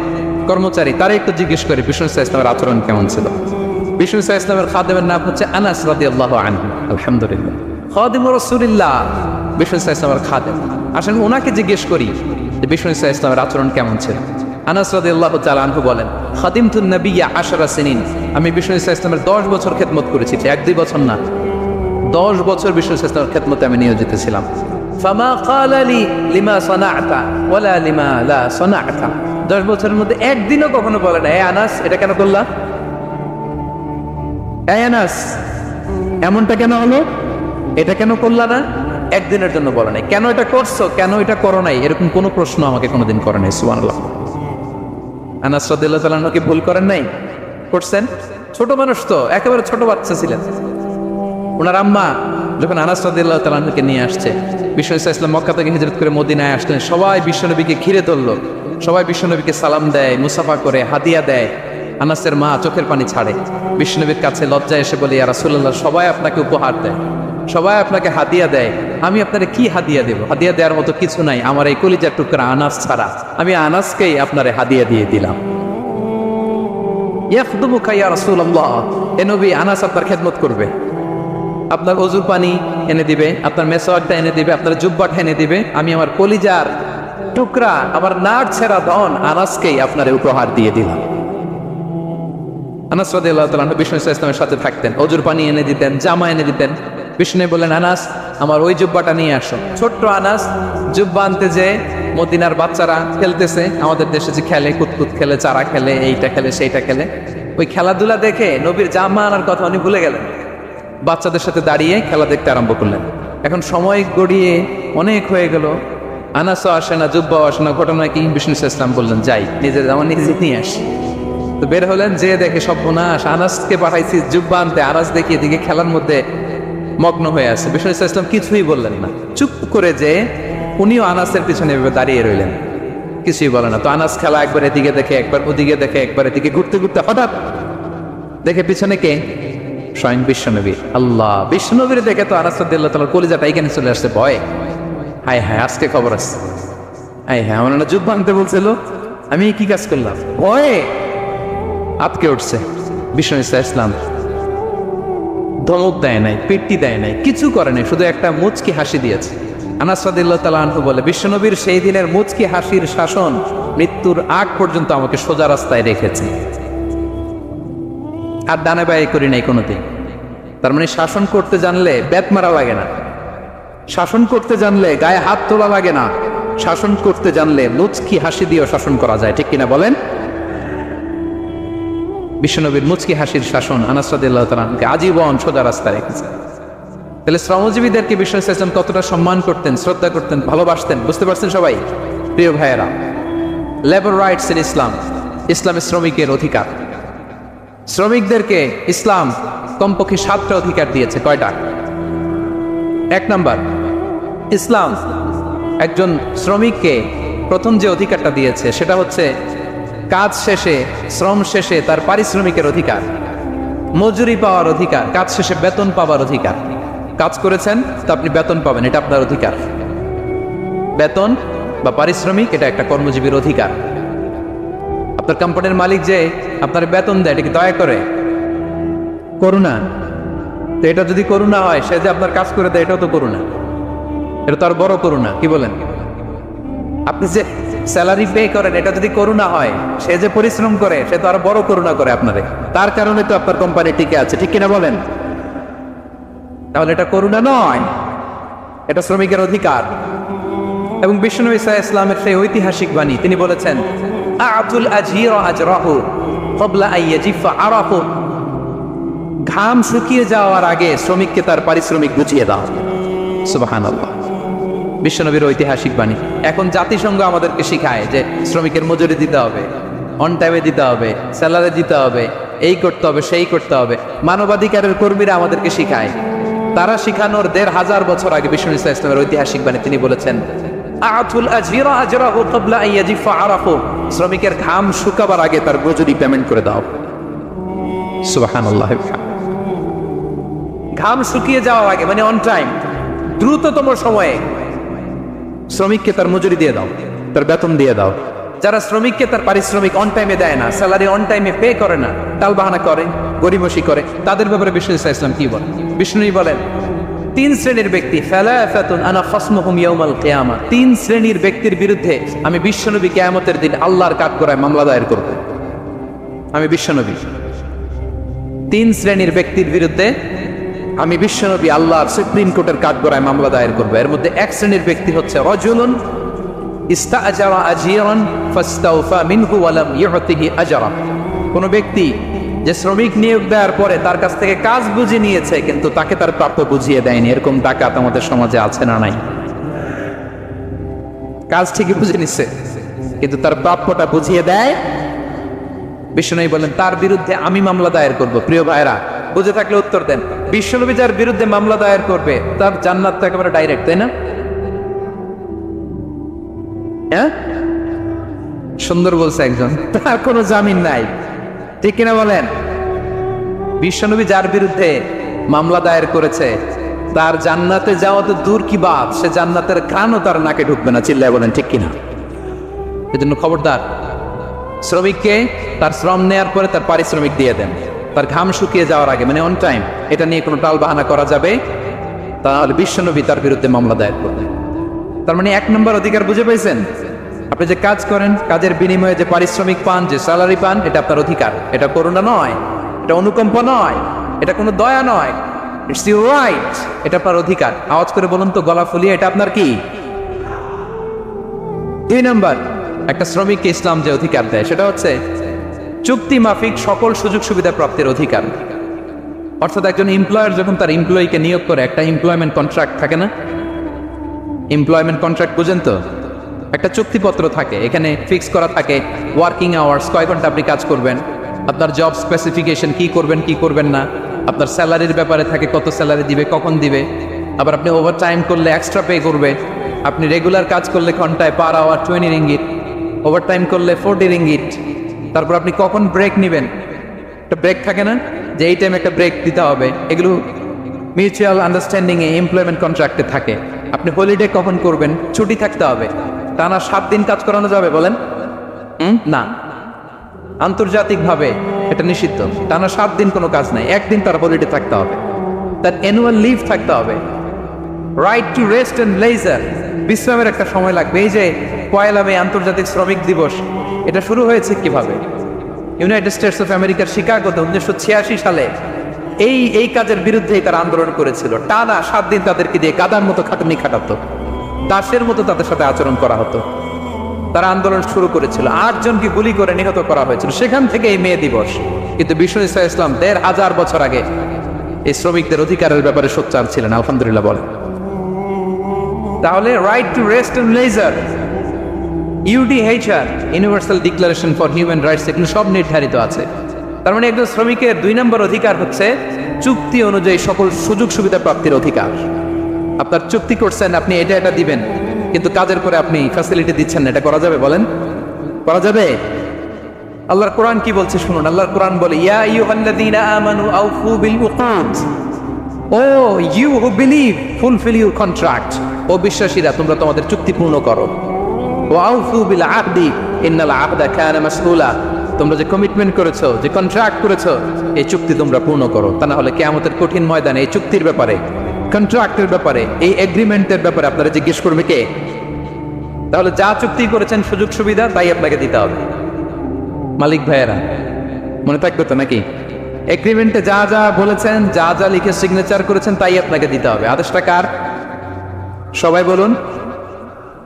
A: কর্মচারী, তারা একটু জিজ্ঞেস করে বিষ্ণু ইসলামের আচরণ কেমন ছিল। বিষ্ণু ইসলামের খাদেমের নাম হচ্ছে আনাস রাদিয়াল্লাহু আনহু। আলহামদুলিল্লাহ, খাদিমুর রাসূলিল্লাহ, বিষ্ণু ইসলামের খাদেম। আসেন ওনাকে জিজ্ঞেস করি যে বিষ্ণু ইসলামের আচরণ কেমন ছিল। আনাস রাদিয়াল্লাহু তাআলা আনহু বলেন, খাদিমতুন নবিয়্যা 10 সিনিন, আমি বিষ্ণু ইসলামের 10 বছর খেদমত করেছি। 1-2 বছর না, 10 বছর বিষ্ণু ইসলামের খেদমতে আমি নিয়োজিত ছিলাম। ফামা ক্বালা লি লিমা সানা'তা ওয়ালা লিমা লা সানা'তা, 10 বছরের মধ্যে একদিনও কখনো বলে না, এ আনাস এটা কেন করলা, এ আনাস এমনটা কেন হলো, এটা কেন করলা না, একদিনের জন্য বলে নাই। কেন এটা করছো, কেন এটা করো নাই, এরকম কোনো প্রশ্ন আমাকে কোনোদিন করে নাই। সুবহানাল্লাহ। আনাস রাদিয়াল্লাহু তাআলা কি ভুল করেন নাই? করছেন। ছোট মানুষ তো, একেবারে ছোট বাচ্চা ছিলেন। ওনার আম্মা যখন আনাস রাদিয়াল্লাহু তাআলাকে নিয়ে আসছে, বিশ্বনবী সাল্লাল্লাহু আলাইহি ওয়াসাল্লাম মক্কা থেকে হিজরত করে মদিনায় আসলেন, সবাই বিশ্বনবীকে ঘিরে ধরলো, সবাই বিশ্বনবীকে সালাম দেয়, মুসাফা করে, হাদিয়া দেয়। আনাসের মা চোখের পানি ছাড়ে, বিশ্বনবীর কাছে লজ্জায় এসে বলে, ইয়া রাসূলুল্লাহ, সবাই আপনাকে উপহার দেয়, সবাই আপনাকে হাদিয়া দেয়, আমি আপনারে কি হাদিয়া দেব? হাদিয়া দেওয়ার মতো কিছু নাই আমার এই কলিজার টুকরা আনাস ছাড়া, আমি আনাসকেই আপনারে হাদিয়া দিয়ে দিলাম। ইয়াখদুমুকা ইয়া রাসূলুল্লাহ, এ নবী, আনাস আপনার খেদমত করবে, আপনার ওযুর পানি এনে দিবে, আপনার মেসওয়াকটা এনে দিবে, আপনার জুব্বাটা এনে দিবে, আমি আমার কলিজার টুকরা, আমার নাড় ছেঁড়া ধন আনাসকেই আপনারে উপহার দিয়ে দিলাম। আনাস রাদিয়াল্লাহু তাআলা বিষ্ণু ইসলামের সাথে থাকতেন, ওযুর পানি এনে দিতেন, জামা এনে দিতেন। বিষ্ণু বললেন, আনাস, আমার ওই জুব্বাটা নিয়ে আসো। ছোট্ট আনাস জুব্বা আনতে যে মদিনার বাচ্চারা খেলতেছে, আমাদের দেশে যে খেলে, কুতকুত খেলে, চারা খেলে, এইটা খেলে, সেইটা খেলে, ওই খেলাধুলা দেখে নবীর জামা আনার কথা উনি ভুলে গেলেন, বাচ্চাদের সাথে দাঁড়িয়ে খেলা দেখতে আরম্ভ করলেন। এখন সময় গড়িয়ে অনেক হয়ে গেল, আনাসও আসে না, জুব্বাও আসে না। ঘটনা কি? বিষ্ণু ইসলাম বললেন, যাই, নিজের জামা নিজে নিয়ে আসি। তো বের হলেন, যে দেখে সর্বনাশ, আনাসকে পাঠাইছি জুব্বা আনতে, আনাস দেখি এদিকে খেলার মধ্যে মগ্ন হয়ে আছে। বিষ্ণু ইসলাম কিছুই বললেন না, চুপ করে যে উনিও আনাসের পিছনে এভাবে দাঁড়িয়ে রইলেন, কিছুই বলে না। তো আনাস খেলা একবার এদিকে দেখে, একবার ওদিকে দেখে, একবার এদিকে ঘুরতে ঘুরতে হঠাৎ দেখে পিছনে কে? স্বয়ং বিশ্বনবী। আল্লাহ, বিশ্বনবীর দেখে তো আনাস রাদিয়াল্লাহু তাআলার কলিজাটা এখানে চলে আসছে ভয়ে। হায় হায়, আজকে খবর আছে, হায় হায়, আমার না জুব্বা আনতে বলছিল, আমি কি কাজ করলাম? ভয়ে আটকে উঠছে। বিষ্ণু ইসলাম ধমক দেয় নাই, পেট্টি দেয় নাই, কিছু করে নাই, শুধু একটা মুচকি হাসি দিয়েছে। আনাস রাদিয়াল্লাহু তাআলা আনহু বলে, বিশ্বনবীর সেই দিনের মুচকি হাসির শাসন মৃত্যুর আগ পর্যন্ত আমাকে সোজা রাস্তায় রেখেছে, আর ডানে বায়ে করি নাই কোনোদিন। তার মানে শাসন করতে জানলে বেত মারা লাগে না, শাসন করতে জানলে গায়ে হাত তোলা লাগে না, শাসন করতে জানলে মুচকি হাসি দিয়েও শাসন করা যায়, ঠিক কিনা বলেন? বিশ্বনবীর মুচকি হাসির শাসন আনাস রাদিয়াল্লাহু তাআলা আনহুকে আজীবন সোজা রাস্তা রেখেছে। তাহলে শ্রমজীবীদেরকে বিষ্ণু ইসলাম কতটা সম্মান করতেন, শ্রদ্ধা করতেন, ভালোবাসতেন, বুঝতে পারছেন সবাই? প্রিয় ভাইয়েরা, লেবার রাইটস ইন ইসলাম, ইসলামের শ্রমিকের অধিকার। শ্রমিকদেরকে ইসলাম কমপক্ষে 7টা অধিকার দিয়েছে। কয়টা? 1 নাম্বার, ইসলাম একজন শ্রমিককে প্রথম যে অধিকারটা দিয়েছে সেটা হচ্ছে কাজ শেষে, শ্রম শেষে তার পারিশ্রমিকের অধিকার, মজুরি পাওয়ার অধিকার, কাজ শেষে বেতন পাওয়ার অধিকার। কাজ করেছেন তো আপনি বেতন পাবেন, এটা আপনার অধিকার। বেতন বা পারিশ্রমিক এটা একটা কর্মজীবীর অধিকার। আপনার কোম্পানির মালিক যে আপনার বেতন দেয়, এটা কি দয়া করে? করুণা? তো এটা যদি করুণা হয়, সে যে আপনার কাজ করে দেয়, এটাও তো করুণা, এটা তো আর বড় করুণা, কি বলেন? আপনি যে স্যালারি পে করেন, এটা যদি করুণা হয়, সে যে পরিশ্রম করে, সে তো আরো বড় করুণা করে আপনারে, তার কারণে তো আপনার কোম্পানি টিকে আছে, ঠিক কিনা বলেন? তাহলে এটা করুণা নয়, এটা শ্রমিকের অধিকার। এবং বিষ্ণু ইসলামের সেই ঐতিহাসিক বাণী, তিনি বলেছেন, আতুল আজীর আজরাহু ক্বাবলা আন ইয়াজিফা আরাফু, ঘাম শুকিয়ে যাওয়ার আগে শ্রমিককে তার পারিশ্রমিক বুঝিয়ে দাও। সুবহানাল্লাহ, বিশ্বনবীর ঐতিহাসিক বাণী। এখন জাতিসংঘ আমাদেরকে শিখায় যে শ্রমিকের মজুরি দিতে হবে, অন টাইমে দিতে হবে, স্যালারি দিতে হবে, এই করতে হবে, সেই করতে হবে। মানবাধিকারের কর্মীরা আমাদেরকে শিখায়, তারা শিখানোর 1500 বছর আগে বিষ্ণু ইসলামের ঐতিহাসিক বাণী, তিনি বলেছেন, আতুল আজীর আজরাহু ক্বাবলা আন ইয়াজিফা আরাফু, শ্রমিকের ঘাম শুকাবার আগে তার মজুরি পেমেন্ট করে দাও। সুবহানাল্লাহ, ঘাম শুকিয়ে যাওয়ার আগে, মানে অন টাইম, দ্রুততম সময়ে শ্রমিককে তার মজুরি দিয়ে দাও, তার বেতন দিয়ে দাও। যারা শ্রমিককে তার পারিশ্রমিক অন টাইমে দেয় না, স্যালারি অন টাইমে পে করে না, টালবাহানা করে, গরিমসি করে, তাদের ব্যাপারে বিষ্ণু ইসলাম কি বলেন? বিষ্ণুই বলেন, 3 শ্রেণীর ব্যক্তি, সালাসাতুন আনা খাসমুহুম ইয়াউমাল কিয়ামা, 3 শ্রেণীর ব্যক্তির বিরুদ্ধে আমি বিশ্বনবী কিয়ামতের দিন আল্লাহর কাঠগড়ায় মামলা দায়ের করব। আমি বিশ্বনবী 3 শ্রেণীর ব্যক্তির বিরুদ্ধে আমি বিশ্বনবী আল্লাহর সুপ্রিম কোর্টের কাঠগড়ায় মামলা দায়ের করব। এর মধ্যে 1 শ্রেণীর ব্যক্তি হচ্ছে রাজুলুন ইস্তাআজারা আজীরান ফাস্তাওফা মিনহু ওয়া লাম ইউতিহি আজরা, কোন ব্যক্তি যে শ্রমিক নিয়োগ দেওয়ার পরে তার কাছ থেকে কাজ বুঝে নিয়েছে কিন্তু তাকে তার প্রাপ্য বুঝিয়ে দেয়নি। এরকম ডাকাত আমাদের সমাজে আছে না নাই? কাজ ঠিকই বুঝে নিচ্ছে কিন্তু তার প্রাপ্যটা বুঝিয়ে দেয়। বিশ্বনবী বলেন, তার বিরুদ্ধে আমি মামলা দায়ের করব। প্রিয় ভাইরা, বুঝে থাকলে উত্তর দেন। বিশ্বনবী যার বিরুদ্ধে মামলা দায়ের করবে তার জান্নাত তো একেবারে ডাইরেক্ট, তাই না? হ্যাঁ, সুন্দর বলছে একজন, তার কোনো জামিন নাই, ঠিক কিনা বলেন? বিশ্বনবী যার বিরুদ্ধে মামলা দায়ের করেছে তার জান্নাতে যাওয়া তো দূর কি বাত, সে জান্নাতের ঘ্রাণও তার নাকে ঢুকবে না, চিল্লায় বলেন ঠিক কিনা? এজন্য খবরদার, শ্রমিককে তার শ্রম নেয়ার পরে তার পারিশ্রমিক দিয়ে দেন, তার ঘাম শুকিয়ে যাওয়ার আগে, মানে অন টাইম। এটা নিয়ে কোনো টাল বাহানা করা যাবে, তাহলে বিশ্বনবী তার বিরুদ্ধে মামলা দায়ের করবেন। তার মানে 1 নম্বর অধিকার বুঝে পেয়েছেন? আপনি যে কাজ করেন, কাজের বিনিময়ে যে পারিশ্রমিক পান, যে স্যালারি পান, এটা আপনার অধিকার। এটা করুণা নয়, এটা অনুকম্প নয়, এটা কোনো দয়া নয়, ইটস ইউর রাইট, এটা আপনার অধিকার। আওয়াজ করে বলুন তো, গলা ফুলিয়ে, এটা আপনার কি? 2 নম্বর, একটা শ্রমিককে ইসলাম যে অধিকার দেয় সেটা হচ্ছে চুক্তি মাফিক সকল সুযোগ সুবিধা প্রাপ্তির অধিকার। অর্থাৎ একজন এমপ্লয়ার যখন তার এমপ্লয়িকে নিয়োগ করে, একটা এমপ্লয়মেন্ট কন্ট্রাক্ট থাকে না? এমপ্লয়মেন্ট কন্ট্রাক্ট বুঝেন তো? একটা চুক্তিপত্র থাকে, এখানে ফিক্স করা থাকে ওয়ার্কিং আওয়ার্স, কয় ঘন্টা আপনি কাজ করবেন, আপনার জব স্পেসিফিকেশন, কি করবেন কি করবেন না, আপনার স্যালারির ব্যাপারে থাকে, কত স্যালারি দিবে, কখন দিবে, আবার আপনি ওভার টাইম করলে এক্সট্রা পে করবে, আপনি রেগুলার কাজ করলে ঘন্টায় per hour 20 ringgit, overtime করলে 40 রিঙ্গিট। তারপর আপনি কখন ব্রেক নেবেন, একটা ব্রেক থাকে না, যে এই টাইমে একটা ব্রেক দিতে হবে, এগুলো মিউচুয়াল আন্ডারস্ট্যান্ডিং এ এমপ্লয়মেন্ট কন্ট্রাক্টে থাকে। আপনি হলিডে কখন করবেন, ছুটি থাকতে হবে, টানা 7 দিন কাজ করানো যাবে বলেন? না, আন্তর্জাতিকভাবে এটা নিষিদ্ধ। টানা 7 দিন কোনো কাজ নাই, 1 দিন তার হলিডে থাকতে হবে, তার অ্যানুয়াল লিভ থাকতে হবে। Right to rest and leisure, বিশ্রামের একটা সময় লাগবে। এই যে 1 মে আন্তর্জাতিক শ্রমিক দিবস, এটা শুরু হয়েছে কিভাবে? ইউনাইটেড স্টেটস অফ আমেরিকার শিকাগোতে 1986 সালে এই কাজের বিরুদ্ধেই তারা আন্দোলন করেছিল। টানা 7 দিন তাদেরকে দিয়ে কাদার মতো খাটুনি খাটাতো, দাসের মতো তাদের সাথে আচরণ করা হতো। তারা আন্দোলন শুরু করেছিল, 8 জনকে গুলি করে নিহত করা হয়েছিল। সেখান থেকে এই মে দিবস। কিন্তু বিষ্ণু ইসলাম 1500 বছর আগে এই শ্রমিকদের অধিকারের ব্যাপারে সোচ্চার ছিলেন, আলহামদুলিল্লাহ বলেন। তাহলে right to rest and leisure, UDHR, universal declaration for human rights, এগুলো সব নির্ধারিত আছে। তার মানে একজন শ্রমিকের 2 নম্বর অধিকার হচ্ছে চুক্তি অনুযায়ী সকল সুযোগ সুবিধা প্রাপ্তির অধিকার। আপনার চুক্তি করছেন, আপনি এটা এটা দিবেন, কিন্তু কাজের পরে আপনি ফ্যাসিলিটি দিচ্ছেন না, এটা করা যাবে বলেন? করা যাবে? আল্লাহর কোরআন কি বলছে শুনুন। আল্লাহর কোরআন বলে, ইয়া আইয়ুহাল্লাযীনা আমানু আউফু বিল উকুদ, O you who believe fulfil your contract, ও বিশ্বাসীরা তোমরা তোমাদের চুক্তি পূর্ণ করো। ওয়া আউফু বিল আহদি ইন্নাল আহদা কানা মাসউলা, তোমরা যে কমিটমেন্ট করেছো, যে কন্ট্রাক্ট করেছো, এই চুক্তি তোমরা পূর্ণ করো। তা না হলে কিয়ামতের কঠিন ময়দানে এই চুক্তির ব্যাপারে, কন্ট্রাক্টের ব্যাপারে, এই এগ্রিমেন্টের ব্যাপারে আপনারা জিজ্ঞেস করবে কে? তাহলে যা চুক্তি করেছেন সুযোগ সুবিধা, তাই আপনাকে দিতে হবে। মালিক ভাইয়েরা মনে থাকবে তো নাকি? এগ্রিমেন্টে যা যা বলেছেন, যা যা লিখে সিগনেচার করেছেন, তাই আপনাকে দিতে হবে। আদেশটা কার? সবাই বলুন।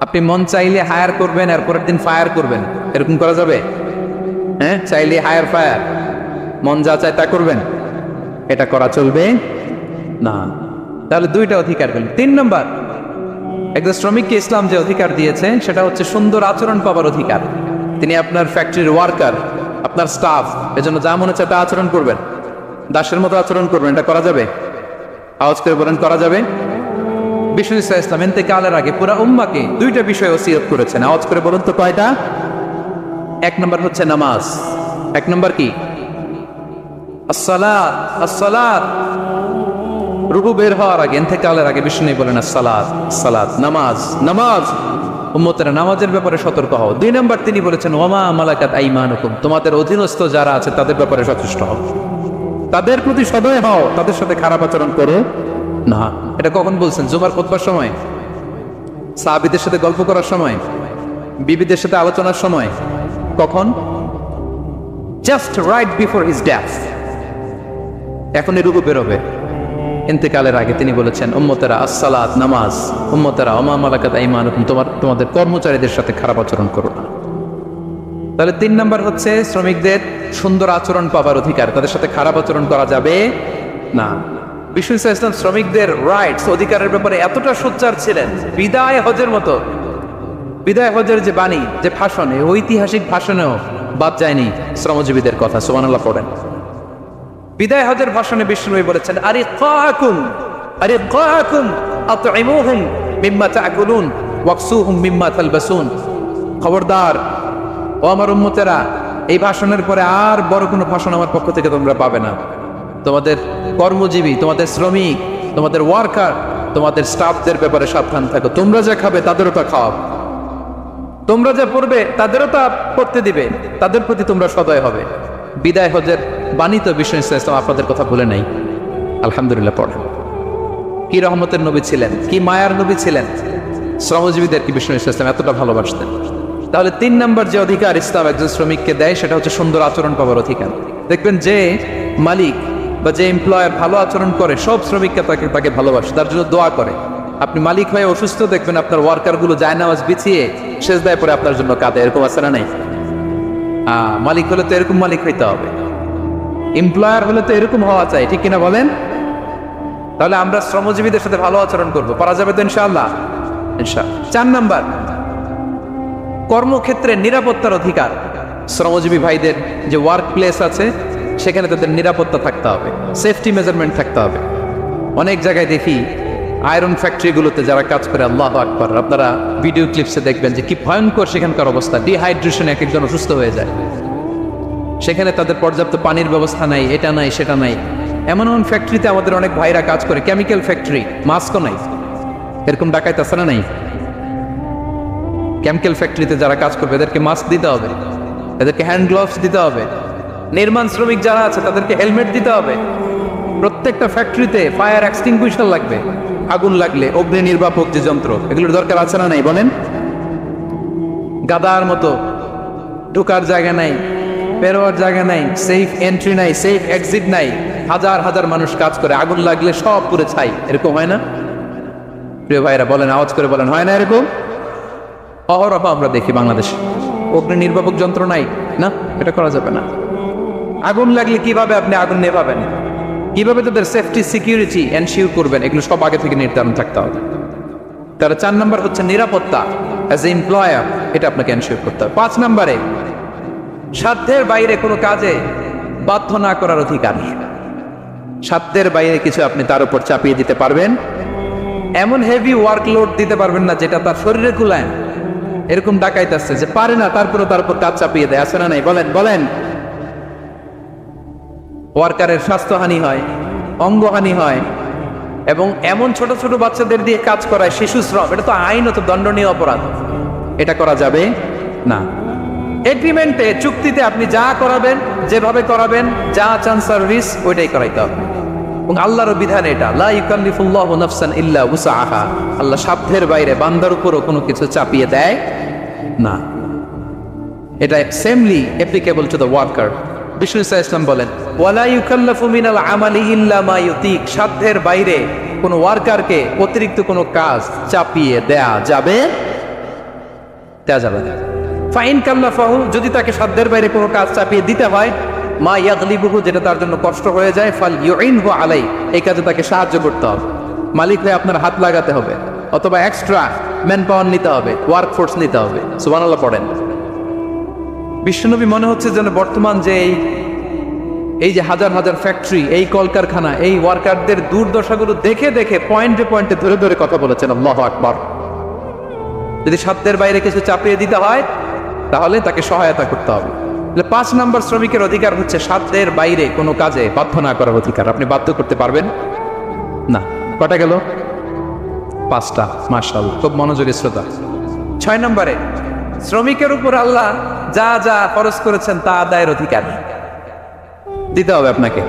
A: আপনি মন চাইলে হায়ার করবেন, আর পরের দিন ফায়ার করবেন, এরকম করা যাবে? হ্যাঁ, চাইলে হায়ার ফায়ার, মন যা চায় তা করবেন, এটা করা চলবে না। তাহলে 2টা অধিকার পেলেন। 3 নম্বর, একজন শ্রমিককে ইসলাম যে অধিকার দিয়েছে সেটা হচ্ছে সুন্দর আচরণ পাবার অধিকার। তিনি আপনার ফ্যাক্টরির ওয়ার্কার, আপনার স্টাফ, এজন্য যা মনে হচ্ছে তা আচরণ করবেন, দাসের মতো আচরণ করবেন। এটা করা যাবে? আওয়াজ করে বলেন, করা যাবে? বিষ্ণু ইসলাম ইন্তেকালের আগে পুরা উম্মাকে 2টা বিষয় ওসিয়ত করেছেন। আওয়াজ করে বলুন তো কয়টা? 1 নম্বর হচ্ছে নামাজ। 1 নম্বর কি? আসসালাত। আসসালাত, রুহু বের হওয়ার আগে, ইন্তেকালের আগে বিষ্ণু বলেন আসসালাত, সালাত, নামাজ, নামাজ। উম্মতেরা নামাজের ব্যাপারে সতর্ক হও। 2 নম্বর তিনি বলেছেন ওয়ামা মালাকাত আইমানুকুম, তোমাদের অধীনস্থ যারা আছে তাদের ব্যাপারে সচেষ্ট হও, তাদের প্রতি সদয় হও, তাদের সাথে খারাপ আচরণ করো না। এটা কখন বলছেন? জুমার খুতবার সময়, সাহাবীদের সাথে গল্প করার সময়, বিবিদের সাথে আলোচনার সময়। কখন? Just right before his death. এখনই রুহু বেরোবে, ইন্তেকালের আগে তিনি বলেছেন উম্মতেরা আসসালাত, নামাজ, উম্মতেরা ওমা মালাকাত আইমানুকুম, তোমাদের কর্মচারীদের সাথে খারাপ আচরণ করো না। তাহলে 3 নম্বর হচ্ছে শ্রমিকদের সুন্দর আচরণ পাবার অধিকার, তাদের সাথে খারাপ আচরণ করা যাবে না। বিষ্ণু ইসলাম শ্রমিকদের রাইটস, অধিকারের ব্যাপারে এতটা সোচ্চার ছিলেন, বিদায় হজের মতো, বিদায় হজের যে বাণী, যে ভাষণে, ঐতিহাসিক ভাষণেও বাদ যায়নি শ্রমজীবীদের কথা। সুবহানাল্লাহ পড়েন। বিদায় হজের ভাষণে বিষ্ণু বলেছেন, আরিকাকুম আরিকাকুম আতইমুহুম মিম্মা তাকুলুন ওয়াকসুহুম মিম্মা তালবাসুন, খবরদার ও আমার উম্মতেরা, এই ভাষণের পরে আর বড় কোনো ভাষণ আমার পক্ষ থেকে তোমরা পাবে না। তোমাদের কর্মজীবী, তোমাদের শ্রমিক, তোমাদের ওয়ার্কার, তোমাদের স্টাফদের ব্যাপারে সাবধান থাকো। তোমরা যা খাবে তাদেরও তা খাওয়াবে, তোমরা যা পড়বে তাদেরও তা পড়তে দিবে, তাদের প্রতি তোমরা সদয় হবে। বিদায় হজের বাণী তো বিষ্ণু ইসলাম আপনাদের কথা বলে নাই, আলহামদুলিল্লাহ পড়ে। কি রহমতের নবী ছিলেন, কি মায়ার নবী ছিলেন, শ্রমজীবীদের কি বিষ্ণু ইসলাম এতটা ভালোবাসতেন। তাহলে 3 নম্বর যে অধিকার ইসলাম একজন শ্রমিককে দেয় সেটা হচ্ছে সুন্দর আচরণ পাওয়ার অধিকার। দেখবেন যে মালিক বা যে এমপ্লয়ার ভালো আচরণ করে সব শ্রমিককে তাকে ভালোবাসে, তার জন্য দোয়া করে। আপনি মালিক হয়ে অসুস্থ, দেখবেন আপনার ওয়ার্কার গুলো জায়নামাজ বিছিয়ে সেজদায় পরে আপনার জন্য কাঁদে, এরকম আছে না নাই? মালিক হলে তো এরকম মালিক হইতে হবে, এমপ্লয়ার হলে তো এরকম হওয়া চাই, ঠিক কিনা বলেন? তাহলে আমরা শ্রমজীবীদের সাথে ভালো আচরণ করবো, পারা যাবে তো ইনশাআল্লাহ? ইনশাআল্লাহ। 4 নাম্বার, কর্মক্ষেত্রে নিরাপত্তার অধিকার। শ্রমজীবী ভাইদের যে ওয়ার্ক প্লেস আছে সেখানে তাদের নিরাপত্তা থাকতে হবে, সেফটি মেজারমেন্ট থাকতে হবে। অনেক জায়গায় দেখি আয়রন ফ্যাক্টরিগুলোতে যারা কাজ করে, আল্লাহু আকবার, আপনারা ভিডিও ক্লিপসে দেখবেন যে কি ভয়ঙ্কর সেখানকার অবস্থা। ডিহাইড্রেশনে এক একজন অসুস্থ হয়ে যায়, সেখানে তাদের পর্যাপ্ত পানির ব্যবস্থা নাই, এটা নাই সেটা নাই। এমন এমন ফ্যাক্টরিতে আমাদের অনেক ভাইরা কাজ করে, কেমিক্যাল ফ্যাক্টরি, মাস্কও নাই। এরকম ডাকাইত আছে না নাই? কেমিক্যাল ফ্যাক্টরিতে যারা কাজ করবে এদেরকে মাস্ক দিতে হবে, এদেরকে হ্যান্ড গ্লাভস দিতে হবে। নির্মাণ শ্রমিক যারা আছে তাদেরকে হেলমেট দিতে হবে। প্রত্যেকটা ফ্যাক্টরিতে ফায়ার এক্সটিংগুইশার লাগবে, আগুন লাগলে অগ্নি নির্বাপক যে যন্ত্র, এগুলোর দরকার আছে না নাই বলেন? গাদার মতো ঢোকার জায়গা নাই, বেরোয়ার জায়গা নাই, সেফ এন্ট্রি নাই, সেফ এক্সিট নাই। হাজার হাজার মানুষ কাজ করে, আগুন লাগলে সব পুরো ছাই। এরকম হয় না? প্রিয় ভাইরা বলেন, আওয়াজ করে বলেন, হয় না এরকম? অহরহ আমরা দেখি বাংলাদেশে অগ্নি নির্বাপক যন্ত্র নাই, না, এটা করা যাবে না। আগুন লাগলে কিভাবে আপনি আগুন নেভাবেন, কিভাবে তাদের সেফটি সিকিউরিটি এনশিওর করবেন, এগুলো সব আগে থেকে নির্ধারণ থাকতে হবে। তার 4 নাম্বার হচ্ছে নিরাপত্তা অ্যাজ এ এমপ্লয়ার, এটা আপনাকে এনশিওর করতে হবে। 5 নাম্বারে সাধ্যের বাইরে কোনো কাজে বাধ্য না করার অধিকার। সাধ্যের বাইরে কিছু আপনি তার উপর চাপিয়ে দিতে পারবেন, এমন হেভি ওয়ার্কলোড দিতে পারবেন না যেটা তার শরীরে কুলায়। এরকম ডাকাইতে আসছে যে পারে না, তারপরে তার উপর কাজ চাপিয়ে দেয়, আছে না নাই? বলেন বলেন। ওয়ার্কারের স্বাস্থ্যহানি হয়, অঙ্গহানি হয়, এবং এমন ছোট ছোট বাচ্চাদের দিয়ে কাজ করায়, শিশু শ্রম, এটা তো আইনত দণ্ডনীয় অপরাধ। এটা করা যাবে না। এগ্রিমেন্টে, চুক্তিতে আপনি যা করাবেন, যেভাবে করাবেন, যা চান সার্ভিস, ওইটাই করাইতে হবে। এবং আল্লাহর বিধান এটা, লা ইউকাল্লিফুল্লাহু নাফসান ইল্লা উসআহা। আল্লাহ সাধ্যের বাইরে বান্দার উপরও কোনো কিছু চাপিয়ে দেয় না। এটা samely applicable to the worker. Bishnu Islam বলেন, ওয়ালা ইউকাল্লাফু মিনাল আমালি ইল্লা মা ইউতিক। সাধ্যের বাইরে কোনো ওয়ার্কারকে অতিরিক্ত কোনো কাজ চাপিয়ে দেয়া যাবে না। ফাইন কাল্লাফাহু, যদি তাকে সাধ্যের বাইরে কোনো কাজ চাপিয়ে দিতে হয়, মা ইয়াগলিবুহু, যেটা তার জন্য কষ্ট হয়ে যায়, ফাল ইউইনহু আলাই, এই কাজে তাকে সাহায্য করতে হবে। মালিক হয়ে আপনার হাত লাগাতে হবে, অথবা এক্সট্রা ম্যান পাওয়ার নিতে হবে, ওয়ার্ক ফোর্স নিতে হবে। সুবহানাল্লাহ পড়েন। বিশ্বনবী মনে হচ্ছে যেন বর্তমান যে এই যে হাজার হাজার ফ্যাক্টরি, এই কলকারখানা, এই ওয়ার্কারদের দুর্দশাগুলো দেখে দেখে পয়েন্টে পয়েন্টে ধরে ধরে কথা বলেছেন। আল্লাহু আকবার। যদি সাধ্যের বাইরে কিছু চাপিয়ে দিতে হয় তাহলে তাকে সহায়তা করতে হবে। 5 নাম্বার শ্রমিকের অধিকার হচ্ছে সাধ্যের বাইরে কোনো কাজে বাধ্য না করার অধিকার। আপনি বাধ্য করতে পারবেন না। কটা গেল? 5টা। মাশাআল্লাহ, খুব মনোযোগী শ্রোতা। 6 নম্বরে শ্রমিকের উপর আল্লাহ যা যা ফরজ করেছেন তা আদায়ের অধিকার দিতে হবে আপনাকে।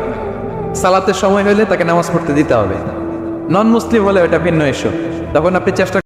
A: সালাতের সময় হলে তাকে নামাজ পড়তে দিতে হবে। নন মুসলিম হলে এটা ভিন্ন ইস্যু, তখন আপনি চেষ্টা